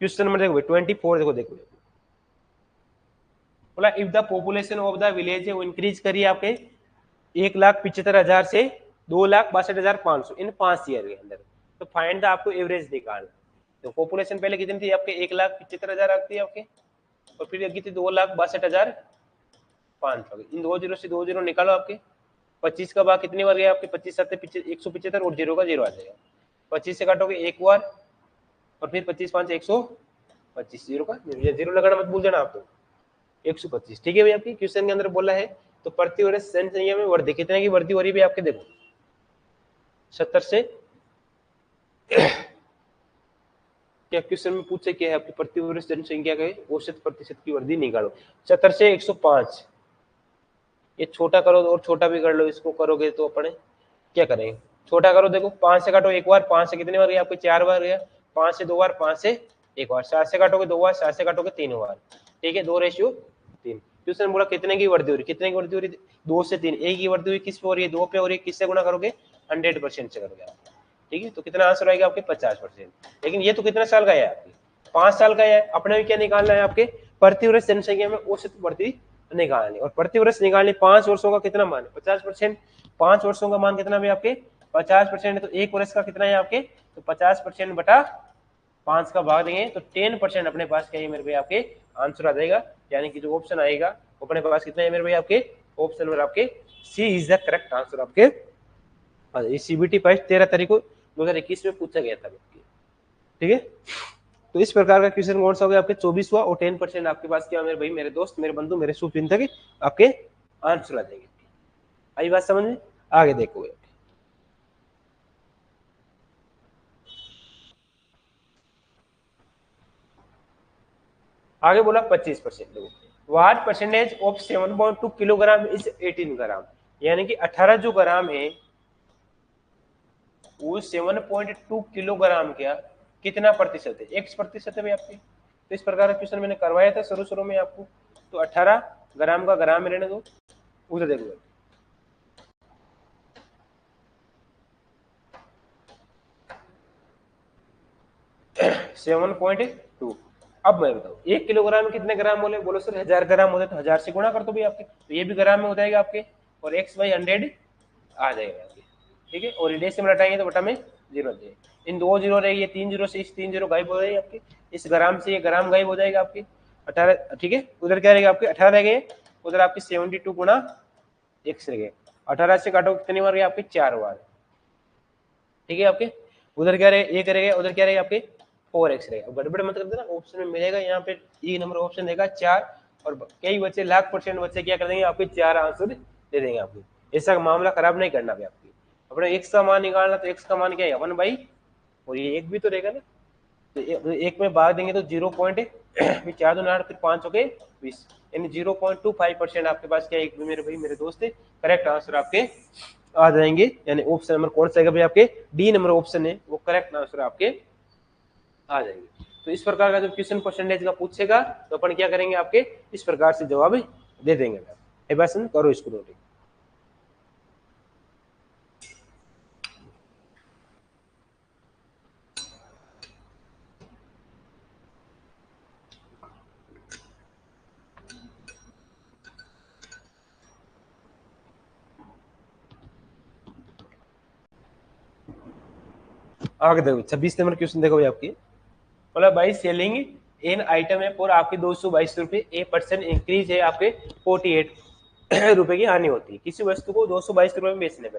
क्वेश्चन नंबर देखो 24 देखो बोला if the population of the village है वो इंक्रीज करिए आपके 1,75,000 से 2,62,500 इन 5 ईयर के अंदर, तो फाइंड द आपको एवरेज निकालना। तो पॉपुलेशन पहले कितनी थी आपके 1,75,000 आती है आपके, और फिर कितनी 2,62,500, इन 2 जीरो से 2 जीरो निकालो आपके, 25 का भाग कितनी बार गया आपके 25 175 और 0 का 0 आ जाएगा। 25 से काटोगे 1 बार, और फिर 25 5 125, 0 का 0 लगाना मत भूल जाना आप, तो 125 ठीक है भाई। आपकी क्वेश्चन के अंदर बोला है तो प्रति वर्ष जनसंख्या में वृद्धि कितने की वृद्धि हो रही है आपके, देखो 70 से क्या क्वेश्चन में पूछे क्या है आपकी प्रति वर्ष जनसंख्या के औसत प्रतिशत की वृद्धि निकालो। 70 से 105, ये छोटा करो और छोटा भी कर लो, इसको करोगे तो अपने क्या करेंगे, छोटा करो देखो 5 से काटो 1 बार, 5 से कितने बार गया आपको 4 बार गया, 5 से 2 बार, 5 से 1 बार, 7 से काटोगे 2 बार, 7 से काटोगे 3 बार, ठीक है 2:3। क्वेश्चन बोला कितने की वृद्धि हो रही, कितने की वृद्धि हो रही 2 से 3, एक की वृद्धि हुई किस पे हो रही है 2 पे हो रही है, किससे गुणा करोगे 100% से करोगे आप, ठीक है। तो कितना आंसर आएगा आपके 50%। लेकिन ये तो कितना साल का है आपके 5 साल का है, अपने भी क्या निकालना है आपके प्रति वर्ष जनसंख्या में औसत वृद्धि निकालनी, और प्रति वर्ष निकालनी 5 वर्षों का कितना मान है 50%, 5 वर्षों का मान कितना भी आपके 50%, तो 1 वर्ष का कितना है आपके, तो 50% बटा 5 का भाग देंगे तो 10% अपने पास क्या है मेरे भाई आपके आंसर आ जाएगा। यानी कि जो ऑप्शन आएगा अपने पास कितना है मेरे भाई आपके ऑप्शन नंबर आपके सी इज द करेक्ट आंसर आपके। सीबीटी फर्स्ट 13 तारीख को 2021 में पूछा गया था। ठीक है, तो इस प्रकार का क्वेश्चन कौन सा हो गया आपके 24वां, और 10% आपके पास क्या मेरे भाई, मेरे दोस्त, मेरे बंधु, मेरे शुभचिंतक आपके आंसर आ जाएंगे। आई बात समझ में? आगे देखो, आगे बोला 25%। What percentage of 7.2 kilogram is 18 ग्राम, यानी कि 18 जो ग्राम है वो 7.2 किलोग्राम क्या कितना प्रतिशत है, x प्रतिशत है भाई आपके। तो इस प्रकार का क्वेश्चन मैंने करवाया था शुरू में आपको। तो 18 ग्राम का ग्राम में रहने दो, उधर देखो 7.2। अब मैं बताऊँ 1 किलोग्राम में कितने ग्राम बोले, बोलो सर 1000 ग्राम होते, तो 1000 से गुणा कर दो भाई आपके, तो ये भी ग्राम में हो जाएगा आपके, और x बाई 100 आ जाएगा आपके। ठीक है, और डेसिमल हटाएंगे तो बटा में 0 दे, इन 2 जीरो रहेगी, 3 जीरो से इस 3 जीरो गायब हो जाएगी आपके, इस ग्राम से ये ग्राम गायब हो जाएगा आपके 18। ठीक है, उधर क्या रहेगा आपके 18 रह गए, उधर आपके 72 गुणा x रह गए, 18 से काटो कितनी बार गए आपके 4 बार। ठीक है, आपके उधर क्या रहे 1 रह गया, उधर क्या रहेगा आपके 4x रहेगा। गड़बड़ मत कर देना, ऑप्शन में मिलेगा यहाँ पे ई नंबर ऑप्शन देगा 4, और कई बच्चे लाख % बच्चे क्या कर देंगे आपके 4 आंसर दे देंगे आपके। ऐसा मामला खराब नहीं करना भी आपकी, अपने x का मान निकालना, तो x का मान क्या है 1 बाई, और ये 1 भी तो रहेगा ना, तो 1 में भाग देंगे तो 0 पॉइंट 4 2 8 फिर 5 हो गए 20, यानी 0.25% आपके पास क्या है मेरे भाई मेरे दोस्त करेक्ट आंसर आपके आ जाएंगे। यानी ऑप्शन नंबर कौन सा है भाई आपके डी नंबर ऑप्शन है वो करेक्ट आंसर आपके आ जाएंगे। तो इस प्रकार का जब क्वेश्चन परसेंटेज का पूछेगा तो अपन क्या करेंगे आपके इस प्रकार से जवाब दे देंगे। करो इसको नोटिंग। आगे देखो 26 नंबर क्वेश्चन देखो भाई आपकी, मतलब भाई सेलिंग इन आइटम है और आपके 222 रुपए, ए परसेंट इंक्रीज है आपके 48 रुपए की हानि होती है किसी वस्तु को 222 रुपए में बेचने पर।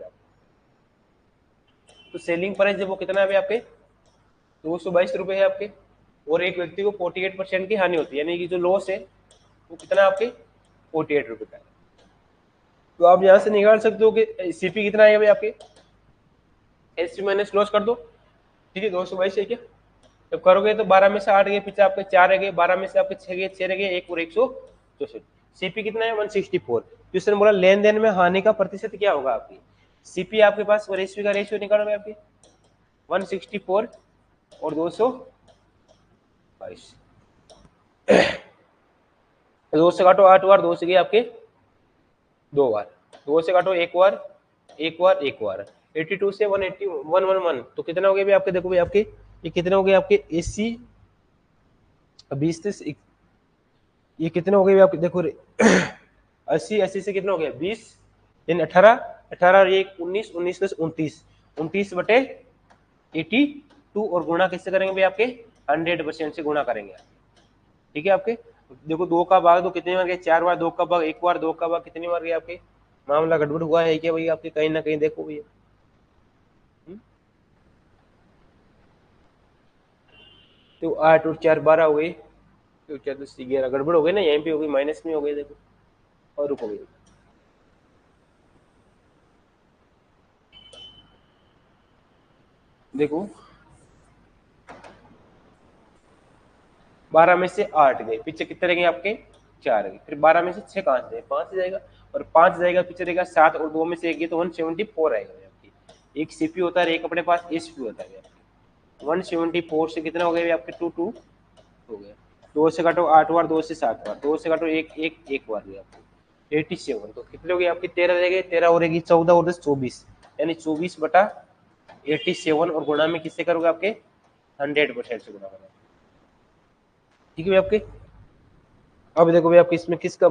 तो सेलिंग प्राइस जब वो कितना है आपके 222 रुपए है आपके, और एक व्यक्ति को 48% की हानि होती है, यानी कि जो लॉस है वो कितना आपके 48 रुपए का है। तो आप यहाँ से निकाल सकते हो कि सीपी कितना है भाई आपके, एसपी माइनस लॉस कर दो। ठीक है 222 है क्या, जब करोगे तो 12 में से 8 गए, पीछे आपके 4 रह गए, 12 में से आपके 6 गए, 6 रह गए, 1 और 164। सीपी कितना है 164। क्वेश्चन बोला लेन देन में हानि का प्रतिशत क्या होगा आपकी, सीपी आपके पास और एसपी का रेशियो निकालोगे आपके 164 और 222, 2 से काटो 8 बार, 2 से गए आपके 2 बार, 2 से काटो 1 बार, 1 बार, 1 बार, 82 से 180 111, तो कितना हो गया भाई आपके, देखो भाई आपके ये कितने हो गए आपके 80 20 से ये कितने हो गए आपके देखो 80 से कितना हो गया 20, यानी 18 18 और 1 19 19 प्लस 29 29 बटे 82, और गुणा किससे करेंगे भाई आपके 100% से गुणा करेंगे। ठीक है आपके देखो 2 का भाग दो कितनी बार गए 4 बार, 2 का भाग 1 बार, 2 का भाग कितनी बार गए आपके, मामला गड़बड़ हुआ है क्या भाई आपके कहीं ना कहीं, देखो भैया तो 8 और 4 12 हो गई, तो 4 10 11 गड़बड़ हो गई ना, यहीं पे हो गई माइनस में हो गई देखो, और रुको गई देखो 12 में से 8 गए, पीछे कितने रहेंगे आपके 4 गए, फिर 12 में से 6 कहाँ से 5 जाएगा, और 5 जाएगा पीछे रहेगा 7, और 2 में से 1 गए तो 174 आएगा आपकी। एक सीपी होता है, एक अपने पास एसपी होता है, 174 से कितना हो गया आपके 2 2 हो गया, 2 से काटो 8 बार, 2 से 7 बार, 2 से काटो 1 1 1 बार गया आपको 87, तो कितने हो गए आपके 13 रह गए, 13 हो रहेगी 14 और 10 24, यानी 24 बटा 87, और गुणा में किससे करोगे आपके 100% से गुणा करोगे। ठीक है भाई आपके, अब देखो भाई आपके इसमें किसका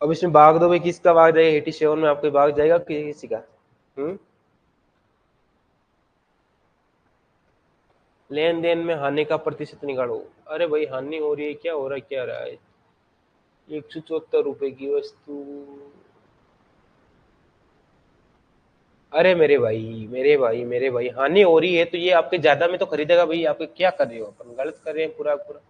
अब इसमें भाग दो भाई, किसका भाग जाएगा 87 में आपके भाग जाएगा किसी का। लेन देन में हानि का प्रतिशत निकालो। अरे भाई हानि हो रही है, क्या हो रहा है, क्या रहा है। 174 रुपए की वस्तु। अरे मेरे भाई हानि हो रही है तो ये आपके ज्यादा में तो खरीदेगा भाई, आप क्या कर रहे हो, अपन गलत कर रहे हैं पूरा पूरा।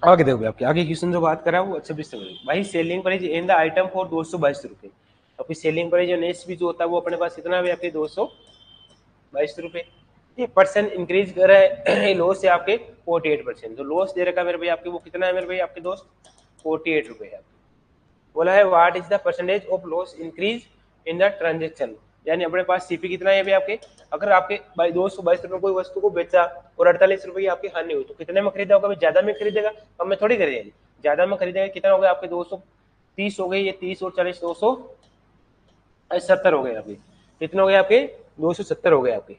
आगे देखो भाई, आपके आगे क्वेश्चन जो बात करा वो 26 भाई selling price in the item for 222 रुपए। आपकी सेलिंग प्राइस जो नेक्स्ट भी जो होता है वो अपने पास इतना भी आपके 222 रुपए। ये परसेंट इंक्रीज कर रहा है लॉस है आपके 48%। जो लॉस दे रखा है मेरे भाई आपके वो कितना है मेरे भाई आपके दोस्त, 48 रुपए है। बोला है what is the percentage of loss increase in the transaction, यानी अपने पास सीपी कितना है अभी आपके। अगर आपके भाई 222 रुपए कोई वस्तु को बेचा और 48 रुपए की आपकी हानि हुई तो कितने में खरीदा होगा, ज्यादा में खरीदेगा, कम में थोड़ी खरीदेगा, ज्यादा में खरीदेगा। कितना हो गया आपके 230 हो गए, ये 30 और 40 270 हो गए आपके। कितने हो गए आपके 270 हो गए आपके।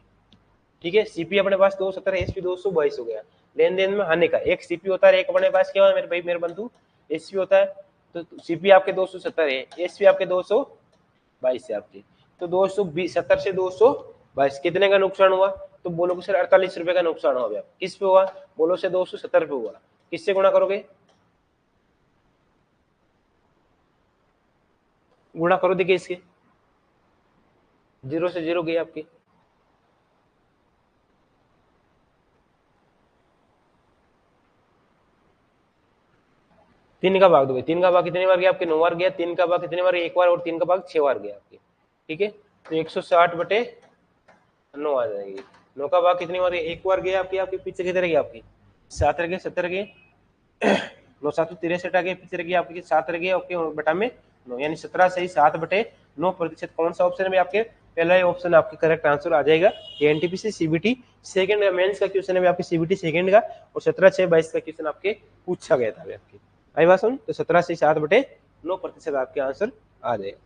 ठीक है, सीपी अपने पास 270 है, एसपी 222 हो गया। लेन देन में हानि का एक सीपी होता है, एक अपने पास क्या होता है मेरे भाई मेरे बंधु, एसपी होता है। तो सीपी आपके 270 है, एसपी आपके 222 है आपके। तो 270 से 222 कितने का नुकसान हुआ, तो बोलो कि सर 48 रुपए का नुकसान हुआ। अभी किस पे हुआ, बोलो से 270 पे हुआ। किससे गुणा करोगे, गुणा करो, देखिए इसके 0 से 0 गई आपकी। तीन का भाग दो, तीन का भाग कितनी बार गया आपके, 9 बार गया। तीन का भाग कितनी बार, एक बार, और तीन का भाग 6 बार गया आपके। ठीक है, तो 160/9 आ जाएगी। 9 का भाग कितनी बार गया, एक बार गया आपकी, आपके पीछे कितने गए आपकी 7 रह गए, 70 गए। 9 7 63 आ गए, पीछे रह गए आपके 7 रह गए, ओके बटा में 9, यानी 17 सही 7/9%। कौन सा ऑप्शन है आपके, पहला ही ऑप्शन आपके करेक्ट आंसर आ जाएगा। एनटीपीसी सीबीटी सेकंड का मेंस का क्वेश्चन है आपके, सीबीटी सेकंड का, और 17/6/22 का क्वेश्चन आपके पूछा गया था आपके। आई बात सुन, तो 17 से 7/9% आपके आंसर आ जाएगा।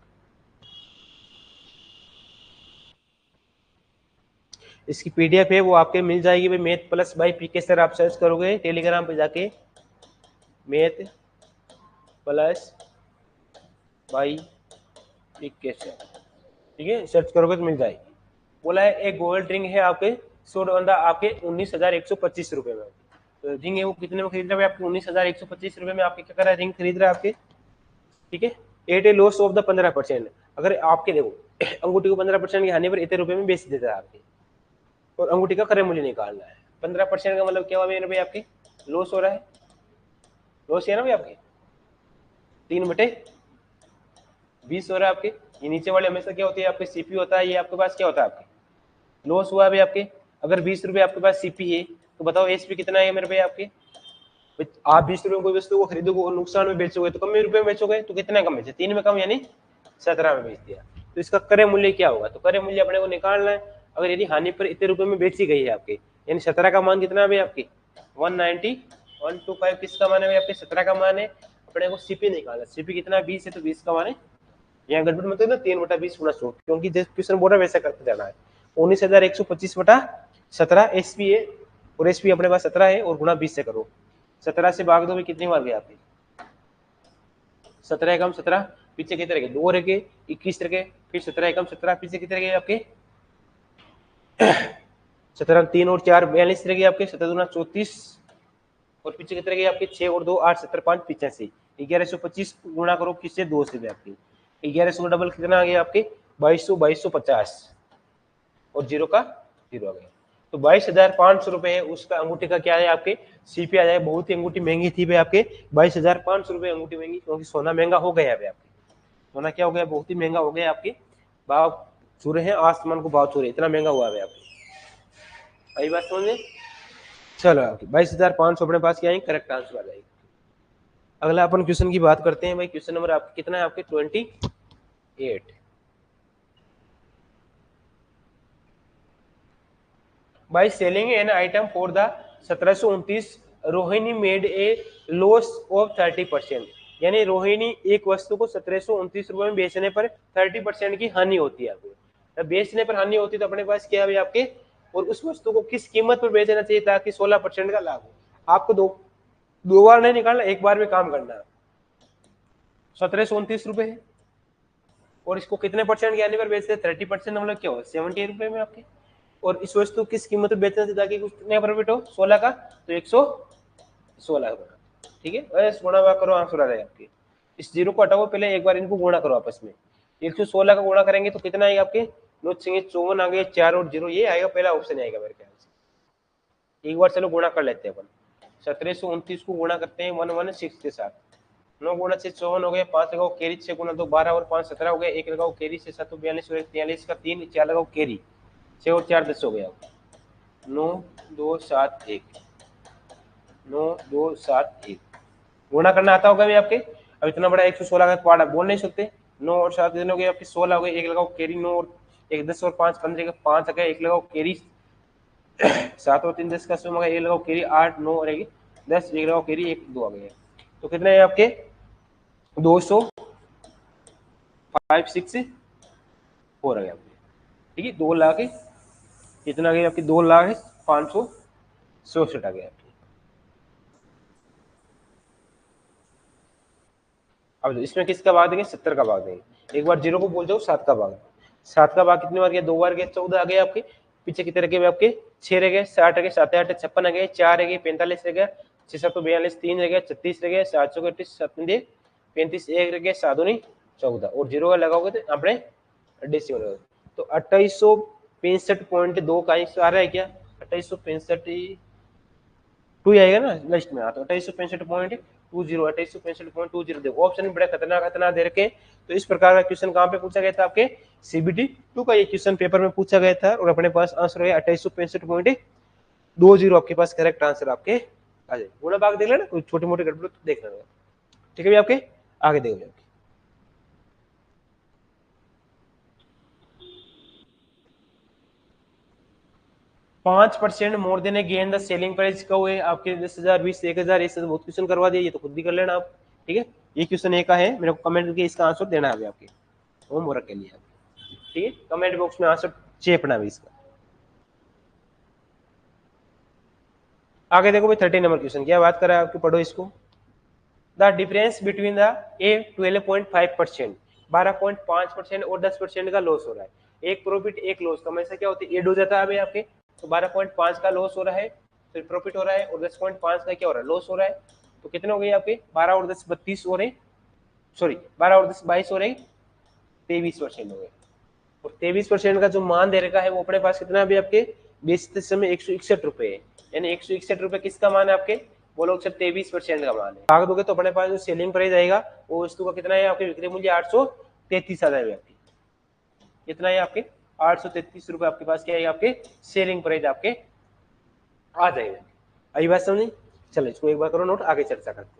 इसकी पीडीएफ है वो आपके मिल जाएगी भाई, Math Plus by PK sir आप सर्च करोगे टेलीग्राम पे जाके, Math Plus by PK sir, ठीक है, सर्च करोगे तो मिल जाएगी। बोला है एक गोल्ड रिंग है आपके सोडा आपके 19,125 रुपए में। तो रिंग है वो कितने में खरीद रहा है आपके 19,125 रुपए में आपके क्या कर रहा है, रिंग खरीद रहा है आपके। ठीक है, at a loss of the 15%। अगर आपके देखो अंगूठी को 15% की हानि पर इतने रुपए में बेच देता है आपके, और अंगूठी का क्रय मूल्य निकालना है। 15% का मतलब क्या हुआ मेरे भाई आपके, लॉस हो रहा है, लॉस है ना भाई आपके 3/20 हो रहा है आपके। ये नीचे वाले हमेशा क्या होती है आपके सीपी होता है, ये आपके पास क्या होता है आपके लॉस हुआ है भाई आपके। अगर 20 रुपए आपके पास सीपी है तो बताओ एसपी कितना है मेरे भाई आपके। आप 20 रुपए में कोई वस्तु को खरीदोगे और नुकसान में बेचोगे तो कम में रुपए में बेचोगे, तो कितना कम बेचे, 3 में कम, यानी 17 में बेच दिया। तो इसका क्रय मूल्य क्या होगा, तो क्रय मूल्य अपने को निकालना है। अगर यदि हानि पर इतने रुपए में बेची गई है आपके, यानी 17 का मान कितना है आपके 190,125 किसका मान है आपके 17 का मान है। अपने को सीपी निकालना, सीपी कितना 20 है तो 20 का मान है, यहाँ गड़बड़ मतलब ना 3/20 गुणा 100, क्योंकि जैसे क्वेश्चन बोल रहा है वैसा करते जाना है। 19,125/17 एसपी है, और एसपी अपने पास 17 है, और गुणा 20 से करो। 17 से भाग दो भी कितनी बार गया आपके, 17 एकम 17, पीछे कितने रह गए 2 रह गए, 21 रह गए, फिर 17 एकम 17, पीछे कितने रह गए आपके 17 3 और 4 42 रह गए आपके, 17 दूना 34, और पीछे कितने रह गए आपके 6 और 2 8 70 5 85, 1125 गुणा करो किससे 2 से भी आपकी 1100 डबल कितना आ गया आपके 2250, और जीरो का जीरो आ गया। तो 22,500 रुपए है उसका अंगूठी का क्या है आपके सीपी आ जाएगा। बहुत ही अंगूठी महंगी थी भाई आपके 22,500 रुपए अंगूठी महंगी, क्योंकि सोना महंगा हो गया है आपके। सोना क्या हो गया, बहुत ही महंगा हो गया आपके, भाव छू रहे हैं आसमान को, भाव छू रहे, इतना महंगा हुआ है आपके। आई बात समझ में, चलो आपके 22,500 अपने पास क्या है करेक्ट आंसर आ जाएगी। अगला अपन क्वेश्चन की बात करते हैं भाई। क्वेश्चन नंबर आपके कितना है? आपके 28। By selling an item for the 1729 Rohini made a loss of 30%। यानी रोहिणी एक वस्तु को 1729 रुपए में बेचने पर 30% की हानि होती है। आपको बेचने पर हानि होती है तो अपने पास क्या है आपके, और उस वस्तु को किस कीमत पर बेचना चाहिए ताकि 16% का लाभ हो। आपको दो बार नहीं निकालना, एक बार में काम करना है। 1729 रुपए है और इसको कितने परसेंट के आने पर बेचते हैं? 30%, मतलब क्या हो 70 रुपए में आपके। और इस वस्तु किस कीमत पर बेचना चाहिए ताकि कुछ कितने प्रॉफिट हो? 16 का, तो 116 का। ठीक है, बस गुणा भाग करो, आंसर आ जाएगा आपके। इस जीरो को हटाओ, पहले एक बार इनको गुणा करो आपस में। 116 का गुणा करेंगे तो कितना आएगा आपके? 54 आ गए, 4 और 0, ये आएगा पहला ऑप्शन आएगा मेरे ख्याल से। एक बार चलो गुणा कर लेते हैं अपन। 1729 को गुणा करते हैं 116 के साथ। 9 गुणा से 54 हो गए, 5 लगाओ कैरी, 6 गुणा 2 12 और 5 17 हो गए, 1 लगाओ कैरी से 7 42 और 43 का 3, 4 लगाओ कैरी, 6 और 4 10 हो गया। 9 2 7 1, 9 2 7 1 गुणा करना आता होगा भी आपके। अब इतना बड़ा 116 का पार्ट बोल नहीं सकते। 9 और 7 दिन हो गए आपके, 16 हो गए, 1 लगाओ कैरी, 9 और 1 10 और 5 15 का 5 आ गया, 1 लगाओ कैरी, 7 और 3 10 का 16 1 लगाओ कैरी, 8 9 और 1 10, 1 लगाओ कैरी, 1 2 आ गया। तो कितने है आपके? 200 5 6 4 आ गया आपके। ठीक है, 2 लाख कितना आ गया आपकी? 2,05,67 आ गया आपकी। अब इसमें किसका भाग देंगे? 70 का भाग देंगे। एक बार जीरो को बोल जाओ, 7 का भाग। 7 का भाग कितने बार गया? 2 बार गया, 14 आ गया आपके। पीछे कितने रह गए आपके? 6 रह गए, 60 रह गए, 7 8 56 आ गए, 4 रह गए, 45 रह गया, 6 7 42, 3 रह गया, 36 रह गया, 7 चौके 38, 7 35, 1 रह गया, 7 दूनी 14 और जीरो का लगाओगे तो अपने डेसिमल। तो 2865.2 का आ रहा है क्या? 2865 टू आएगा ना लास्ट में। तो 2865.20, 2865.20 देखो ऑप्शन में बड़ा खतरनाक खतरनाक दे रखे। तो इस प्रकार का क्वेश्चन कहाँ पे पूछा गया था? आपके सीबीटी 2 का ये क्वेश्चन पेपर में पूछा गया था और अपने पास आंसर है 2865.20। आपके पास करेक्ट आंसर आपके आ जाए। गुणा भाग देख लेना, कोई छोटी मोटी गड़बड़ तो देख लेना। ठीक है, आपके आगे देखो। 5% more than gain the selling price का हुए आपके 10,000 20 1,000 ऐसे बहुत क्वेश्चन करवा दिया, ये तो खुद भी कर लेना आप। ठीक है, ये क्वेश्चन एक का है, मेरे को कमेंट करके इसका आंसर देना है आपके होमवर्क के लिए। ठीक है, कमेंट बॉक्स में आंसर चेपना भी इसका। आगे देखो भाई 30 नंबर क्वेश्चन क्या बात कर रहा है आपको, पढ़ो इसको। द डिफरेंस बिटवीन द ए 12.5%, 12.5% और 10% का लॉस हो रहा है। एक प्रॉफिट एक लॉस का हमेशा क्या होती है? एड हो जाता है अभी आपके। तो 12.5 का लॉस हो रहा है, फिर प्रॉफिट हो रहा है, और 10.5 का क्या हो रहा है? लॉस हो रहा है। तो कितने हो गए आपके? 12 और 10 32 हो रहे, सॉरी 12 और 10 22 हो रहे, 23% हो गए। और 23% का जो मान दे रखा है वो अपने पास कितना अभी आपके? बेचते समय 161 रुपए है। यानी 161 रुपए किसका मान है आपके? बोलो सर 23% का मान है। भाग दोगे तो अपने पास जो सेलिंग प्राइस आएगा वो वस्तु का कितना है? आपके विक्रय मूल्य 833 आ जाएगा। कितना है आपके? 833 रुपए आपके पास क्या है? आपके सेलिंग प्राइस आपके आ जाएगा। आई बात समझी? चलो इसको एक बार करो नोट, आगे चर्चा करते हैं।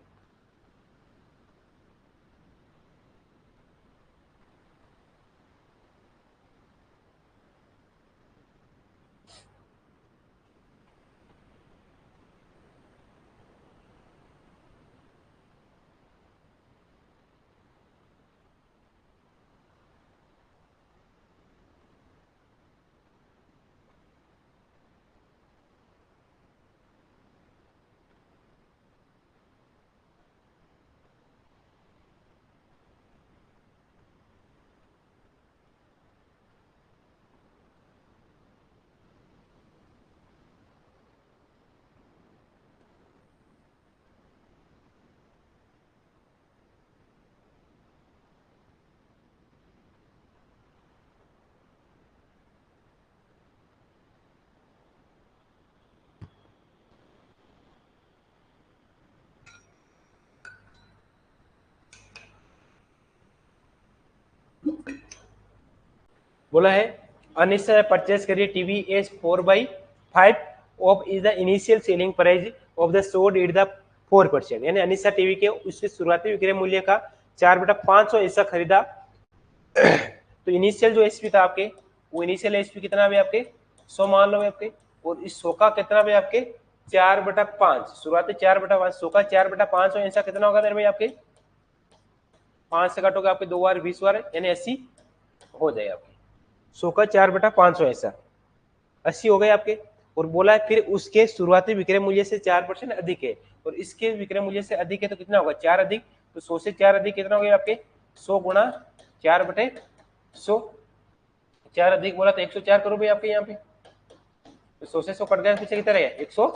बोला है अनिश्चय परचेस करिए TV S 4/5 of is the initial selling price of the sold it the 4%, यानी अनिशा टीवी के उसके शुरुआती विक्रय मूल्य का 4/500 हिस्सा खरीदा। तो इनिशियल जो एसपी था आपके, वो इनिशियल एसपी कितना भी आपके 100 मान लो आपके, और इस 100 का कितना भी आपके 4/5, शुरुआती 4/5, 100 का 4/500 ऐसा कितना होगा मेरे भाई आपके 5 से काटोगे आपके 2 बार 20 बार, यानी 80 हो जाएगा आपके 100 का 4/500 ऐसा 80 हो गए आपके। और बोला है फिर उसके शुरुआती विक्रय मूल्य से 4% अधिक है, और इसके विक्रय मूल्य से अधिक है तो कितना होगा 4 अधिक, तो 100 से 4 अधिक कितना हो गया आपके 100 गुणा 4/100, 4 अधिक बोला तो 104 करो भाई आपके यहाँ पे, तो 100 से 100 कट गया, पीछे कितना रहेगा 104।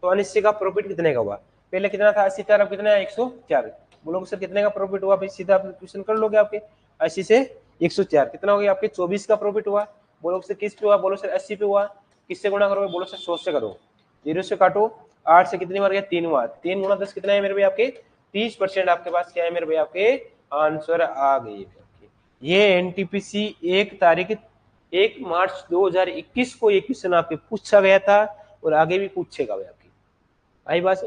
तो अनिश्चित का प्रॉफिट कितने का हुआ, पहले कितना था 80 था, अब कितना है 104। बोलोगे सर कितने का प्रॉफिट हुआ, भाई सीधा आप क्वेश्चन कर लोगे आपके 80 से 104 कितना हो गया आपके 24 का प्रॉफिट हुआ। बोलोगे सर किस पे हुआ, बोलो सर 80 पे हुआ, किससे गुणा करोगे, बोलो सर 100 से करो, 0 से काटो 8 से कितनी बार गया 3 बार, 3 गुणा 10 कितना है मेरे भाई आपके 30% आपके पास क्या है मेरे भाई आपके आंसर आ गई। ये एनटीपीसी 1 मार्च 2021 को ये क्वेश्चन आपके पूछा गया था और आगे भी पूछेगा भाई आपकी। आई बात।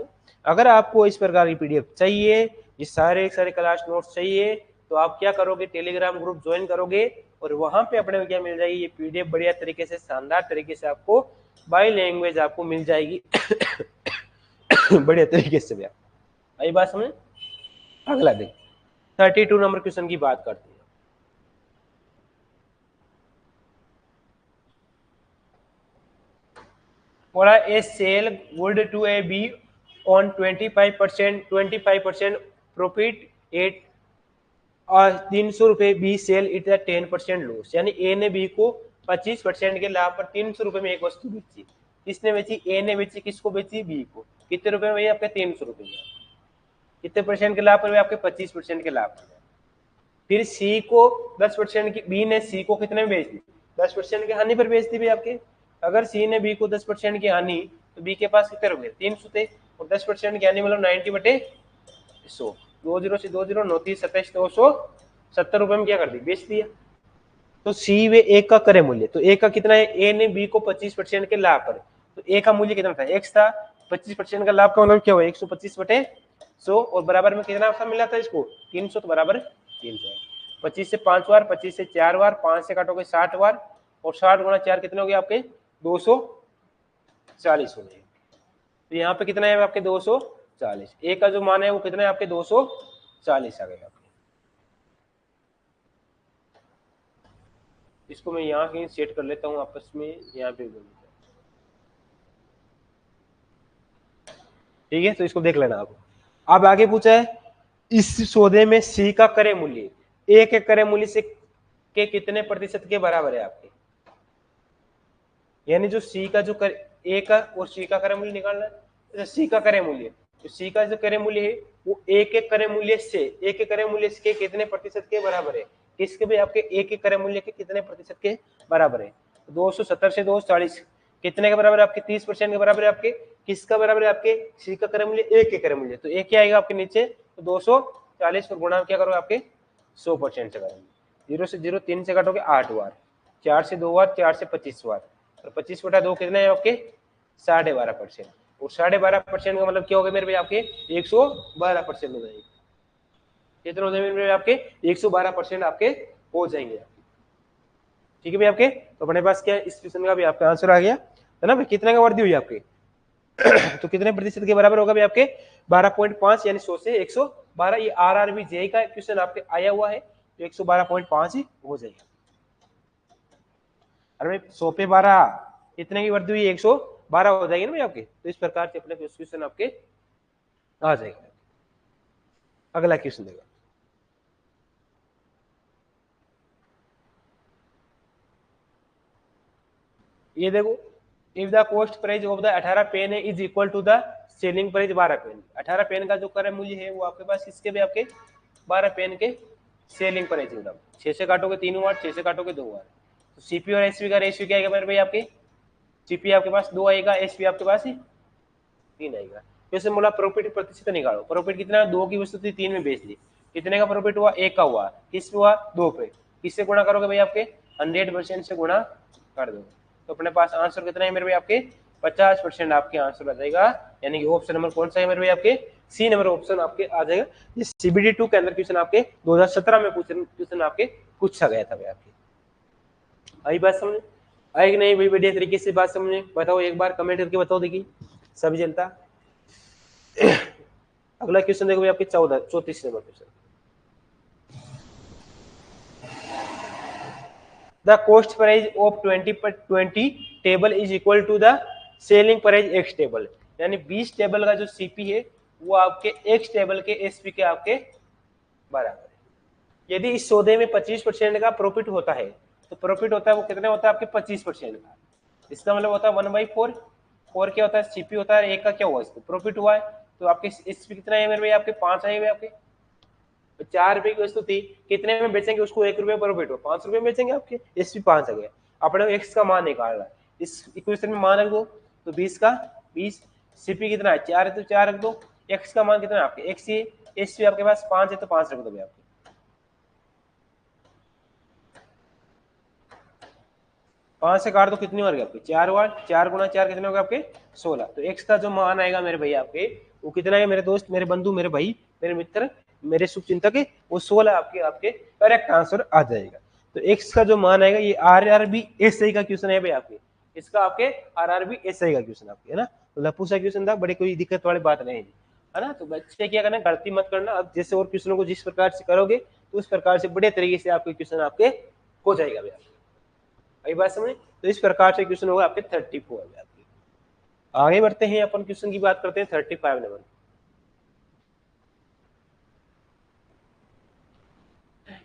अगर आपको इस प्रकार की पीडीएफ चाहिए, ये सारे क्लास नोट्स चाहिए, तो आप क्या करोगे टेलीग्राम ग्रुप ज्वाइन करोगे और वहां पे अपने क्या मिल जाएगी ये पीडीएफ बढ़िया तरीके से शानदार तरीके से आपको बाय लैंग्वेज आपको मिल जाएगी बढ़िया तरीके से भी। आई बात समझ। अगला देख 32 नंबर क्वेश्चन की बात करते हैं। बोला A sell would to A B on 25% profit at 300 रुपए, बी सेल इट 10% लॉस, यानी ए ने बी को 25% के लाभ पर 300 रुपए में एक वस्तु बेची। किसने बेची, ए ने बेची, किसको बेची, बी को। कितने रुपए में, आपके 300 रुपए में। कितने परसेंट के लाभ पर, आपके 25% के लाभ पर। फिर सी को 10% की, बी ने सी को कितने में बेच दी 10% की हानि पर बेच दी भाई आपके। अगर सी ने बी को 10% की हानि, तो बी के पास कितने रुपए 300 थे, और 10% की हानि मतलब 90/100, 20 से 20 9 30 27 270 रुपए में क्या कर दी बेच दिया। तो सी वे ए का क्रय मूल्य, तो ए का कितना है, ए ने बी को 25% के लाभ पर, तो ए का मूल्य कितना था x था, 25% का लाभ का मतलब क्या हुआ 125/100, और बराबर में कितना सा मिला था इसको 300, तो बराबर 300। 25 से 5 बार, 25 से 4 बार, 5 से काटोगे 60 बार, और 60 गुणा 4 कितने हो गए आपके 240 हो गए। तो यहाँ पे कितना है आपके 240, ए का जो मान है वो कितना है आपके 240 आ गया। इसको मैं यहाँ कहीं सेट कर लेता हूँ आपस में, यहाँ पे ठीक है। तो इसको देख लेना आप। अब आगे पूछा है इस सौदे में सी का क्रय मूल्य ए के क्रय मूल्य से के कितने प्रतिशत के बराबर है आपके, यानी जो सी का जो ए का और सी का क्रय मूल्य निकालना है। सी का क्रय मूल्य, तो सी का जो क्रय मूल्य है वो ए के क्रय मूल्य से, ए के क्रय मूल्य के कितने प्रतिशत के बराबर है, किसके भी आपके ए के क्रय मूल्य के कितने प्रतिशत के बराबर है। 270 से 240 कितने के बराबर है आपके 30% के बराबर है आपके, किसका बराबर है आपके सी का क्रय मूल्य ए के क्रय मूल्य, तो ए क्या आएगा आपके नीचे, तो 240 और गुणा क्या करोगे आपके 100% से करोगे। 0 से 0 3 से काटोगे 8 बार, 4 से 2 बार, 4 से 25 बार, और 25/2 कितने हैं आपके 12.5%, और 12.5% का मतलब क्या हो गया मेरे भाई आपके 112% हो जाएंगे। कितने हो जाएंगे मेरे आपके 112% आपके हो जाएंगे। ठीक है भाई आपके। तो अपने पास क्या इस क्वेश्चन का भी आपका आंसर आ गया है ना भाई। कितने का वृद्धि हुई आपके तो कितने प्रतिशत के बराबर होगा भाई आपके 12.5, यानी 100 से 112। ये RRB जेई का क्वेश्चन आपके आया हुआ है, तो 112.5 ही हो जाएगा। अरे 100 पे 12 कितने की वृद्धि हुई 112 हो जाएगी ना भाई आपके। तो इस प्रकार से अपने क्वेश्चन आपके आ जाएगा। अगला क्वेश्चन देगा, ये देखो if the cost price of the 18 pen is equal to the selling price 12 pen. 18 pen का जो क्रय मूल्य है वो आपके पास इसके भी आपके 12 पेन के सेलिंग प्राइस, मतलब 6 से काटोगे 3 बार, 6 से काटोगे 2 बार। तो सीपी और एसपी का रेशियो क्या आएगा मेरे भाई आपके, सीपी आपके पास 2 आएगा, एसपी आपके पास 3 आएगा। जैसे बोला प्रॉफिट प्रतिशत निकालो, प्रॉफिट कितना 2 की वस्तु थी 3 में बेच दी, कितने का प्रॉफिट हुआ 1 का हुआ, किस पे हुआ 2 पे, किससे गुणा करोगे भाई आपके 100% से गुणा कर दो। तो अपने पास आंसर कितना है मेरे भाई आपके 50% आपके आंसर आ जाएगा यानी कि ऑप्शन नंबर कौन सा है मेरे भाई आपके सी नंबर ऑप्शन आपके आ जाएगा। ये सीबीडी 2 के अंदर क्वेश्चन आपके 2017 में क्वेश्चन आपके पूछा गया था भाई आपके। आई बात समझ आई कि नहीं भाई? बढ़िया तरीके से बात समझे बताओ, एक बार कमेंट करके बताओ, देखिए सभी जनता। अगला क्वेश्चन देखो भाई आपके 34 number question. The cost price of 20 table is equal to the selling price X table, यानी 20 टेबल का जो सीपी है वो आपके एक्स टेबल के एसपी के आपके बराबर है। यदि इस सौदे में 25% का प्रॉफिट होता है तो प्रॉफिट होता है वो कितने होता है आपके 25% का। इसका मतलब होता है 1/4। 4 क्या होता है सीपी होता है, एक का क्या हुआ इसको प्रॉफिट हुआ है, तो आपके एसपी कितना है मेरे भाई आपके 5 आए हुए आपके। 4 रुपए की वस्तु थी, कितने में बेचेंगे उसको, 1 रुपए प्रॉफिट हो, 5 रुपए में बेचेंगे आपके, एसपी 5 आ गया। अपने एक्स का मान निकालना है, इस इक्वेशन में मान रख दो, तो 20 का 20, सीपी कितना है 4 है तो 4 रख दो, एक्स का मान कितना है आपके एक्स ही, एसपी आपके पास 5 है तो 5 रख दो आपके। 5 से काट दो कितनी हो गई आपकी 4 वाट, 4 गुना 4 कितने हो गए आपके 16। तो एक्स का जो मान आएगा मेरे भाई आपके वो कितना है मेरे दोस्त, मेरे बंधु, मेरे भाई, मेरे मित्र, मेरे शुभ चिंतक है, वो 16 आपके आपके करेक्ट आंसर आ जाएगा। तो एक्स का जो मान आएगा ये आरआरबी एसआई का क्वेश्चन है भाई आपके, इसका आपके आरआरबी एसआई का क्वेश्चन आपके है ना। तो लप्पू सा क्वेश्चन था, बड़े कोई दिक्कत वाली बात नहीं है ना। तो बच्चे क्या करना, गलती मत करना, अब जैसे और क्वेश्चनों को जिस प्रकार से करोगे तो उस प्रकार से बड़े तरीके से आपके क्वेश्चन आपके हो जाएगा भैया। वही बात समझे, तो इस प्रकार से क्वेश्चन होगा आपके 34 में आपके। आगे बढ़ते हैं, अपन क्वेश्चन की बात करते हैं 35 number.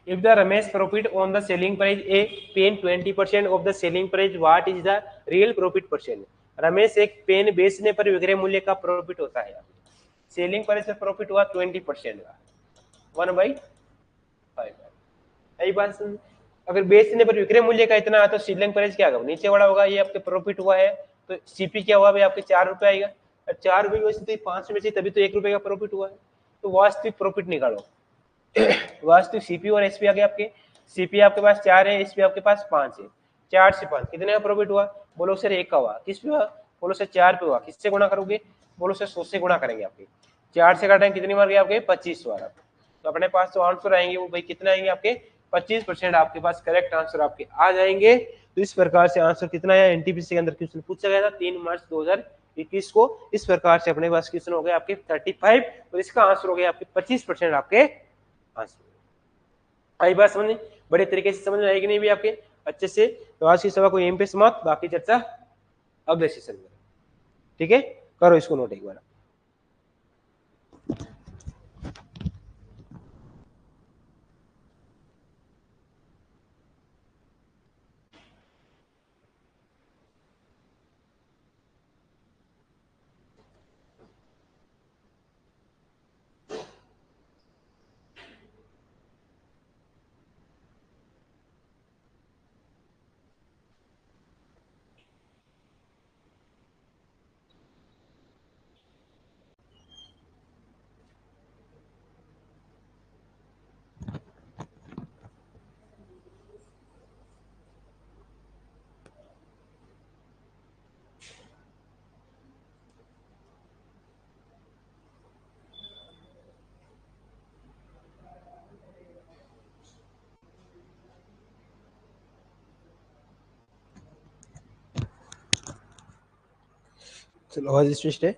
If the Ramesh profit on the selling price A pen 20% of the selling price, what is the real profit percent? Ramesh एक पेन बेचने पर विक्रय मूल्य का प्रॉफिट होता है, सेलिंग प्राइस से प्रॉफिट हुआ 20% का 1/5। यही बात सुन, अगर बेचने पर विक्रय मूल्य का इतना है तो सेलिंग प्राइस क्या होगा नीचे वाला होगा, ये आपके प्रॉफिट हुआ है तो सीपी क्या हुआ भाई आपके 4 रुपए आएगा, और 4 रुपए की वजह से 5 में से तभी तो 1 रुपए का प्रॉफिट हुआ है। तो वास्तविक प्रॉफिट निकालो। वास्तविक सीपी और एसपी आ गए आपके, सीपी आपके पास 4 है, एसपी आपके पास 5 है, 4 से 5 कितने का प्रॉफिट हुआ, बोलो सर 1 का हुआ, किस पे हुआ, बोलो सर 4 पे हुआ, किससे गुणा करोगे, बोलो सर 100 से गुणा करेंगे आपके, 4 से काटेंगे कितनी बार गए आपके 25 बार। तो अपने पास जो आंसर आएंगे वो भाई कितना आएंगे आपके 25% आपके पास करेक्ट आंसर आपके आ जाएंगे। तो इस प्रकार से आंसर कितना है एनटीपीसी के अंदर क्वेश्चन पूछा गया था 3 मार्च 2021 को। इस प्रकार से अपने पास क्वेश्चन हो गए आपके 35 और इसका आंसर हो गया आपके 25% आपके आंसर। आई बात समझ में, बड़े तरीके से समझ में आएगी नहीं भी आपके अच्छे से। तो आज की सभा को यहीं पे समाप्त, बाकी चर्चा अगले सेशन में, ठीक है, करो इसको नोट एक बार। चलो आज स्विच है।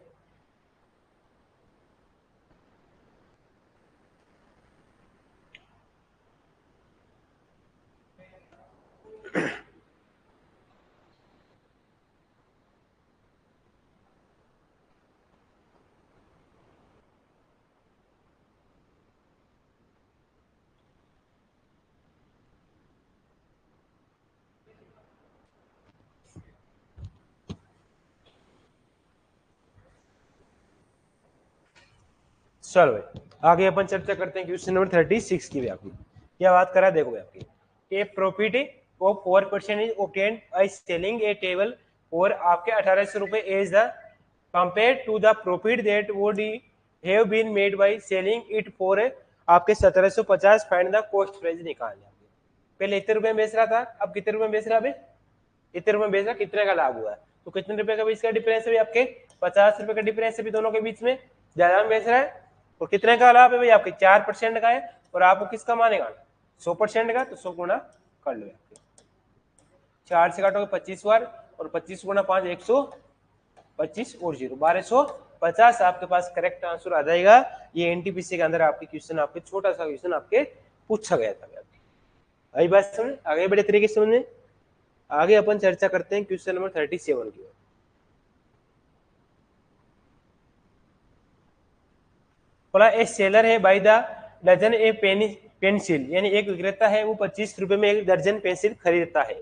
चलो भाई आगे अपन चर्चा करते हैं क्वेश्चन नंबर 36 की भी आपकी क्या बात करा, देखो भाई आपकी a profit of 4% is obtained by selling a table और आपके 1800 रुपए as the compare to the profit that would have been made by selling it for आपके 1750। फाइंड द कॉस्ट प्राइस निकालना। पहले इतने रुपए में बेच रहा था, अब कितने रुपए में बेच रहा है, इतने रुपए में बेच रहा, कितने का लाभ हुआ है, तो कितने रुपए का इसका डिफरेंस है आपके 50 रुपए का डिफरेंस है भी दोनों के बीच में, ज्यादा में बेच रहा है। और कितने का लाभ है भाई आपके 4% का है, और आपको किसका मानेगा 100% का, तो 100 गुना कर लो। 4 से काटोगे 25 बार, और 25 गुना 5 125 और 0 1250 आपके पास करेक्ट आंसर आ जाएगा। ये एनटीपीसी के अंदर आपके क्वेश्चन, आपके छोटा सा क्वेश्चन आपके पूछा गया था। आई बात समझ, आगे बड़े तरीके से समझे। आगे अपन चर्चा करते हैं क्वेश्चन नंबर 37 की। बोला ए सेलर है by the dozen a pencil, यानी एक विक्रेता है वो 25 रुपए में एक दर्जन पेंसिल खरीदता है।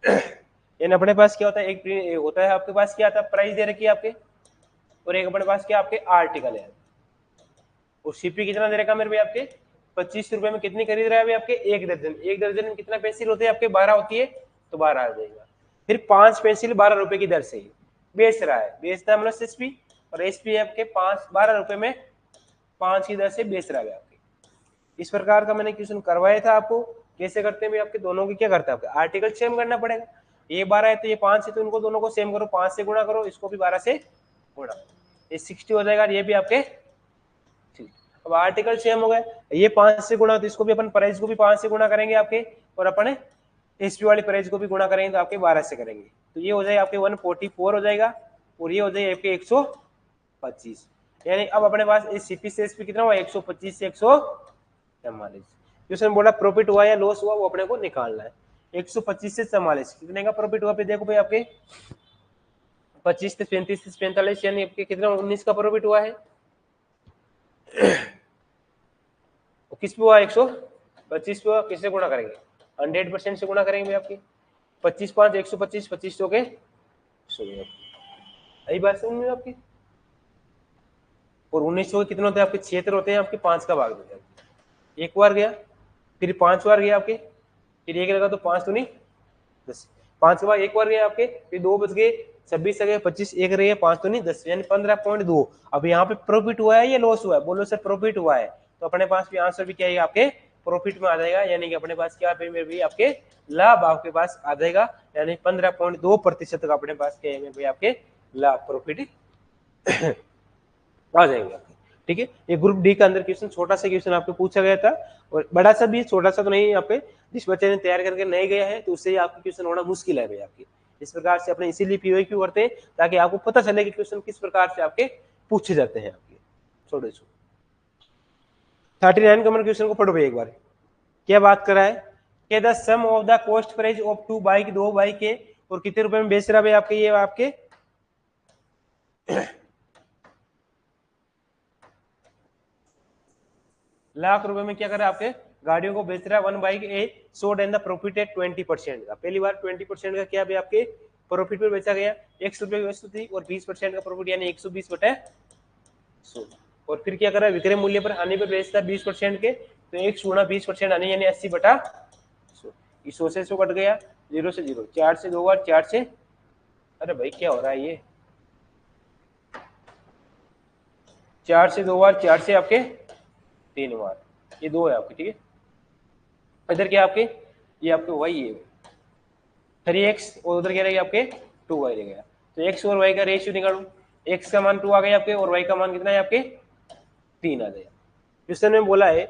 यानी अपने पास क्या होता है, एक होता है आपके पास क्या आता है, प्राइस दे रखी है आपके, और एक अपने पास क्या आपके आर्टिकल है। और सीपी कितना दे रखा मेरे भाई आपके 25 रुपए में कितनी खरीद रहा है भाई आपके एक दर्जन। एक दर्जन में कितना पेंसिल होते हैं आपके 12 होती है, तो 12 आ जाएगा। फिर 5 पेंसिल 12 रुपए की दर से बेच रहा है, बेचता है मतलब एसपी, और एसपी आपके 12 रुपए में 5 की दर से बेच रहा है आपके। इस प्रकार का मैंने क्वेश्चन करवाया था आपको। कैसे करते हैं भाई आपके दोनों की, क्या करते हैं आपके आर्टिकल सेम करना पड़ेगा। ये 12 है तो ये 5 है, तो इनको दोनों को सेम करो, 5 से गुणा करो, इसको भी 12 से गुणा, ये 60 हो जाएगा, ये भी आपके। अब आर्टिकल सेम हो गए, ये 5 से गुणा, तो इसको भी अपन प्राइस को भी 5 से गुणा करेंगे आपके, और अपन एसपी वाली प्राइस को भी गुणा करेंगे तो आपके 12 से करेंगे, तो ये हो जाएगा आपके 144 हो जाएगा, और ये हो जाएगा आपके 125। यानी अब अपने पास सीपी से एसपी कितना हुआ 125 से 144। क्वेश्चन बोला प्रॉफिट हुआ या लॉस हुआ, वो अपने को निकालना है। 125 से 44 कितने का प्रॉफिट हुआ, पे देखो भाई आपके 25 से 35 से 45, यानी आपके कितना 19 का प्रॉफिट हुआ है। किस पे हुआ 125 पे हुआ, किससे गुणा करेंगे 100% से गुणा करेंगे आपकी 25 5 125, 25 तो के 100। यही बात समझ में आपकी। और 1900 कितने होते हैं आपके 76 होते हैं आपके, 5 का भाग देते हैं। एक बार गया, फिर 5 बार गया आपके, फिर एक लगा तो 5 तो नहीं 10, 5 के बाद एक बार गया आपके, फिर 2 बच गए, 26 गए, 25 एक रही है, 5 तो नहीं 10, यानी 15.2। अब यहाँ पे प्रॉफिट हुआ है या लॉस हुआ है, बोलो सर प्रॉफिट हुआ है, तो अपने पास भी आंसर भी क्या है आपके प्रॉफिट में आ जाएगा, यानी कि अपने पास क्या है भी आपके लाभ आपके पास आ जाएगा, यानी 15.2% का अपने पास क्या है भाई आपके लाभ प्रॉफिट आ जाएंगे। ठीक है, ये ग्रुप डी का अंदर क्वेश्चन, छोटा सा क्वेश्चन आपको पूछा गया था, और बड़ा सा भी, छोटा सा तो नहीं यहाँ पे, जिस बच्चे ने तैयार करके नहीं गया है तो उससे आपकी क्वेश्चन होना मुश्किल है भाई आपकी। इस प्रकार से अपने इसीलिए पीओक्यू करते हैं, ताकि आपको पता चले कि क्वेश्चन किस प्रकार से आपके पूछे जाते हैं आपके। छोटे 39 नंबर क्वेश्चन को पढ़ो भाई एक बार। क्या बात कर रहा है कि the sum of the cost price of 2 bike, 2 bike के, और कितने रुपए में बेच रहा है भाई आपके, ये आपके लाख रुपए में क्या कर रहा है आपके गाड़ियों को बेच रहा है। 1 bike a sold and the profit at 20% का, पहली बार 20% का क्या भाई आपके प्रॉफिट पे बेचा गया। 100 रुपए की वस्तु थी और 20% का प्रॉफिट, यानी 120/100। और फिर क्या कर रहा है विक्रय मूल्य पर आने पर बेचता है 20% के, तो 1 गुणा 20% आने, यानी 80/100। 100 से 100 कट गया, 0 से 0, 4 से 2 बार, 4 से, अरे भाई क्या हो रहा है ये, 4 से 2 बार, 4 से आपके 3 बार, ये 2 है आपके। ठीक है, इधर क्या आपके, ये आपके वाई है 3x, और उधर क्या रहेगा आपके 2y रहेगा। तो x और y का रेशियो निकालो, x का मान 2 आ गया आपके, और y का मान कितना है आपके 3 आ जाएगा। क्वेश्चन में बोला है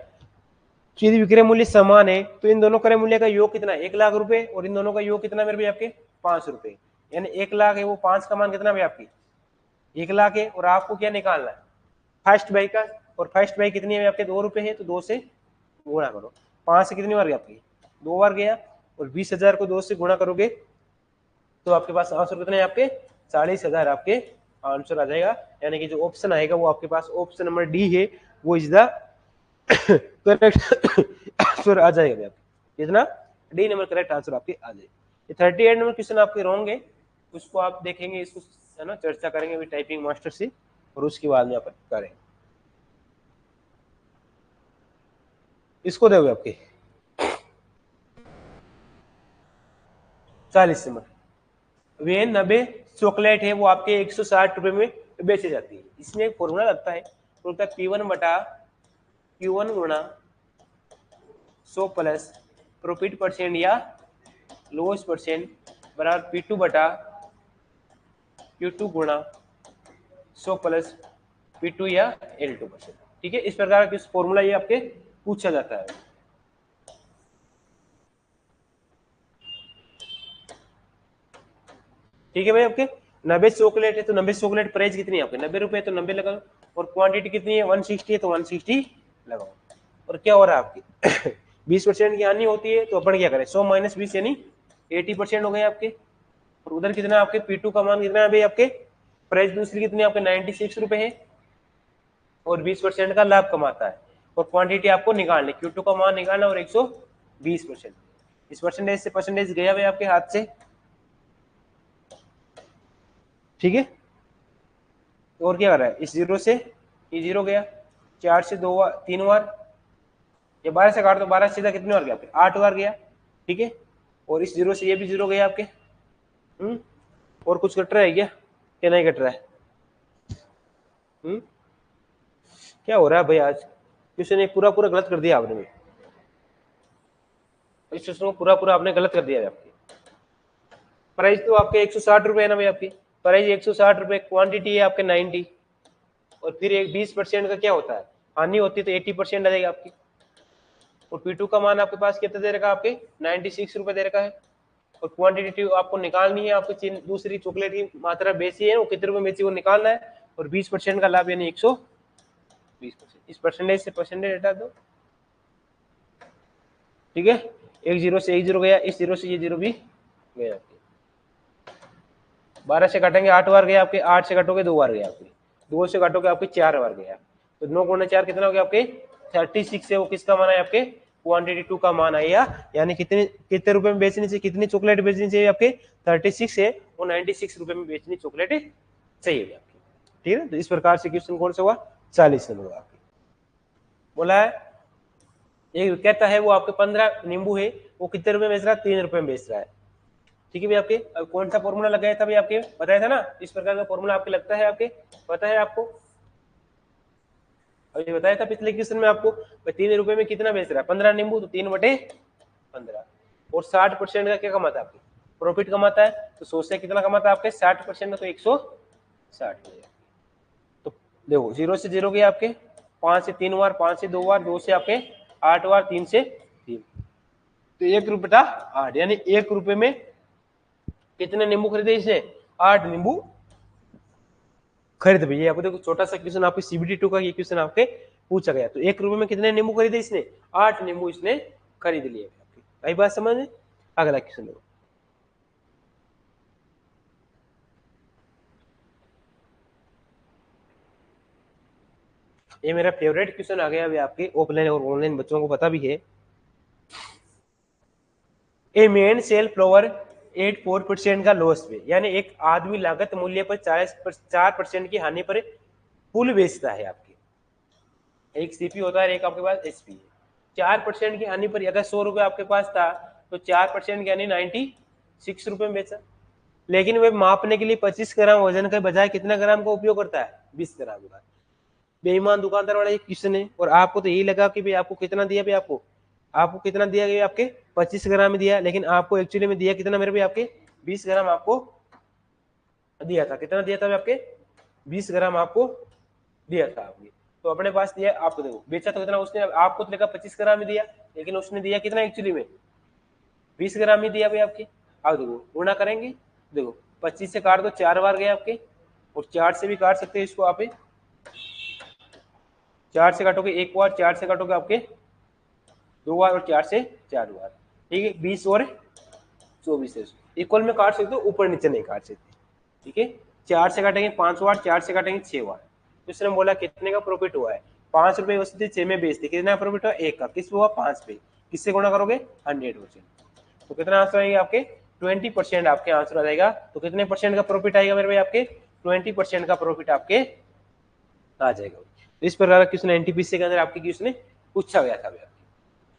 कि यदि विक्रय मूल्य समान है तो इन दोनों क्रय मूल्य का योग कितना है 1 लाख रुपए, और इन दोनों का योग कितना मेरे भाई आपके 5 रुपए, यानी 1 लाख है, वो 5 का मान कितना भाई आपकी 1 लाख है। और आपको क्या निकालना है फर्स्ट बाई का, और फर्स्ट बाई कितनी है आपके 2 रुपए है, तो 2 से गुणा करो। 5 से कितनी बार गया आपकी 2 बार गया, और 20,000 को 2 से गुणा करोगे तो आपके पास आंसर कितने आपके 40,000 आपके आंसर आ जाएगा। यानी कि जो ऑप्शन आएगा वो आपके पास ऑप्शन नंबर डी है, वो इज द करेक्ट आंसर आ जाएगा आपके, कितना डी नंबर करेक्ट आंसर आपके आ जाएगा। 38 नंबर क्वेश्चन आपके रॉन्ग है, उसको आप देखेंगे, इसको है ना चर्चा करेंगे अभी टाइपिंग मास्टर से, और उसके बाद में आप करेंगे। इसको दोगे आपके 40 नंबर। वे 90 चॉकलेट है वो आपके 160 रुपए में बेची जाती है। इसमें एक फॉर्मूला लगता है, P1/Q1 गुणा 100 प्लस प्रॉफिट परसेंट या लॉस परसेंट बराबर P2/Q2 गुणा 100 प्लस P2 या L2%। ठीक है, इस प्रकार का फॉर्मूला ये आपके पूछा जाता है। ठीक है भाई, आपके 90 चॉकलेट है तो 90 चॉकलेट प्राइस कितनी है आपके 90 रुपए, तो 90 लगाओ, और क्वांटिटी कितनी है 160 है तो 160 लगाओ। और क्या हो रहा है आपकी 20% की हानि होती है, तो अपन क्या करें 100 माइनस 20 यानी 80% हो गए आपके। और उधर कितना आपके P2 का मान कितना है भाई आपके, प्राइस दूसरी कितनी आपके 96 रुपए है, और 20% का लाभ कमाता है। और क्वांटिटी आपको निकालनी, Q2 का मान निकालना और 120%। इस परसेंटेज से परसेंटेज गया भाई आपके हाथ से। ठीक है, और क्या कर रहा है, इस 0 से ये 0 गया, 4 से 2 बार 3 बार, ये 12 से काट दो, 12 सीधा कितने बार गया आपके 8 बार गया। ठीक है, और इस 0 से ये भी 0 गया आपके। और कुछ कट रहा है क्या नहीं कट रहा है? क्या हो रहा है भाई, आज क्वेश्चन एक पूरा पूरा गलत कर दिया आपने, इस क्वेश्चन को पूरा पूरा आपने गलत कर दिया है। आपकी प्राइस तो आपके 160 रुपए है ना भाई, आपकी प्राइस 160 रुपए, क्वांटिटी है आपके 90, और फिर एक 20% का क्या होता है हानि होती है, तो 80% आ जाएगी आपकी। और P2 का मान आपके पास कितना दे रखा है आपके 96 रुपए दे रखा है। और क्वांटिटी आपको निकालनी है, आपको दूसरी चॉकलेट की मात्रा बेची है वो कितने रुपए बेची वो निकालना है, और 20% का लाभ यानी 120%। इस परसेंटेज से परसेंटेज हटा दो। ठीक है, एक 0 से एक 0 गया, इस 0 से ये 0 भी गया आपके। 12 से काटेंगे 8 बार गया आपके, 8 से काटोगे 2 बार गया आपके, 2 से काटोगे आपके 4 बार गया, तो 9 गुणा 4 कितना हो गया आपके 36 है। वो किसका मान है आपके क्वांटिटी 2 का मान आया, यानी कितने रुपए में बेचनी चाहिए, कितनी चॉकलेट बेचनी चाहिए आपके 36 है, वो 96 रुपए में बेचनी चॉकलेट चाहिए आपकी। ठीक है, तो इस प्रकार से क्वेश्चन कौन सा हुआ 40 नंबर आपकी। बोला है एक कहता है वो आपके 15 नींबू है, वो कितने रुपए बेच रहा है 3 रुपए में बेच रहा है। ठीक है भाई, आपके अब कौन सा फॉर्मूला लगाया था भाई, आपके बताया था ना, इस प्रकार का फॉर्मूला आपके लगता है, आपके पता है आपको, अभी बताया था पिछले क्वेश्चन में आपको। 3 रुपए में कितना बेच रहा है 15 नींबू, तो 3/15, और 60% का क्या कमाता है आपके प्रॉफिट कमाता है, तो 100 से कितना कमाता है आपके 60% का, तो 160। तो देखो 0 से 0 गया आपके, 5 से 3 बार, 5 से 2 बार, 2 से आपके 8 बार, 3 से 3, तो 1 रुपये था 8, यानी 1 रुपए में कितने नींबू खरीदे इसने 8 नींबू खरीद। भैया आपको देखो छोटा सा क्वेश्चन आपके CBT2 का ये क्वेश्चन आपके पूछा गया, तो 1 रुपए में कितने नींबू खरीदे इसने 8 नींबू इसने खरीद लिए। आई बात समझ में? अगला क्वेश्चन देखो, ये मेरा फेवरेट क्वेश्चन आ गया अभी आपके, ऑफलाइन और ऑनलाइन बच्चों को पता भी है। A man sell flower at 4% का लॉस पे, यानी एक आदमी लागत मूल्य पर 4% की हानि पर फूल बेचता है। आपके एक CP होता है, एक आपके पास SP है। 4% की हानि पर अगर 100 रुपए आपके पास था, तो 4% यानी 96 रुपए में बेचा। लेकिन वे मापने के लिए 25 ग्राम वजन के बजाय कितना ग्राम का उपयोग करता है 20 ग्राम का। बेईमान दुकानदार वाला ये क्वेश्चन है, और आपको तो यही लगा कि भाई आपको कितना दिया, भाई आपको कितना दिया गया आपके 25 ग्राम में दिया, लेकिन आपको एक्चुअली में दिया कितना मेरे भाई आपके 20 ग्राम आपको दिया था। कितना दिया था आपके 20 ग्राम आपको दिया था आपने, तो अपने पास दिया आपको, देखो बेचा तो कितना उसने, आपको तो लगा 25 ग्राम में दिया, लेकिन उसने दिया कितना एक्चुअली में 20 ग्राम ही दिया भाई आपके। अब देखो गुणा करेंगे, देखो 25 से काट दो 4 बार गए आपके, और 4 से भी काट सकते हैं इसको आप, 4 से काटोगे 1 बार, 4 से काटोगे आपके 2 बार, और 4 से 4 बार। ठीक है, 20 और 24 इक्वल में काट सकते हो, ऊपर नीचे नहीं काट सकते। ठीक है, 4 से काटेंगे 5 बार, 4 से काटेंगे 6 बार। तो इसने बोला कितने का प्रॉफिट हुआ है, 5 रुपए वस्तु 6 में बेचते, कितना प्रॉफिट हुआ 1 का, किस पे हुआ 5 पे, किससे गुणा करोगे 100%, तो कितना आंसर आएगा आपके 20% आपके आंसर आ जाएगा। तो कितने परसेंट का प्रॉफिट आएगा मेरे भाई आपके 20% का प्रॉफिट आपके आ जाएगा। तो इस प्रकार का क्वेश्चन NTPC के अंदर आपके क्वेश्चन पूछा गया था।